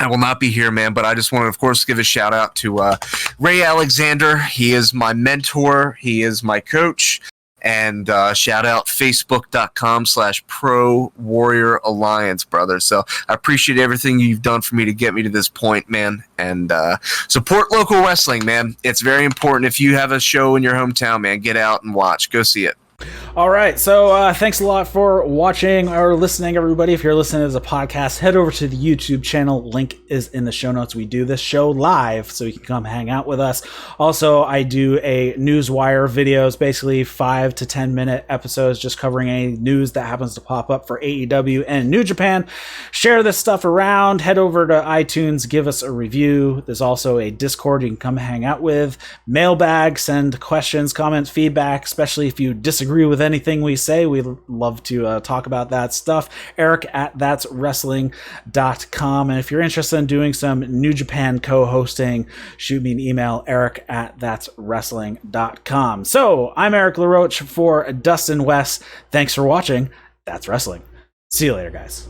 S2: will not be here, man. But I just want to, of course, give a shout out to Ray Alexander. He is my mentor. He is my coach. And shout out facebook.com/Pro Warrior Alliance, brother. So I appreciate everything you've done for me to get me to this point, man. And support local wrestling, man. It's very important. If you have a show in your hometown, man, get out and watch. Go see it.
S1: All right, so thanks a lot for watching or listening, everybody. If you're listening as a podcast, head over to the YouTube channel. Link is in the show notes. We do this show live, so you can come hang out with us. Also, I do a Newswire videos, basically 5 to 10 minute episodes, just covering any news that happens to pop up for AEW and New Japan. Share this stuff around. Head over to iTunes, give us a review. There's also a Discord you can come hang out with. Mailbag, send questions, comments, feedback, especially if you disagree with anything we say. We love to talk about that stuff. Eric at that'swrestling.com. And if you're interested in doing some New Japan co-hosting, shoot me an email, Eric at that'swrestling.com. So I'm Eric LaRoche for Dustin West. Thanks for watching. That's Wrestling. See you later, guys.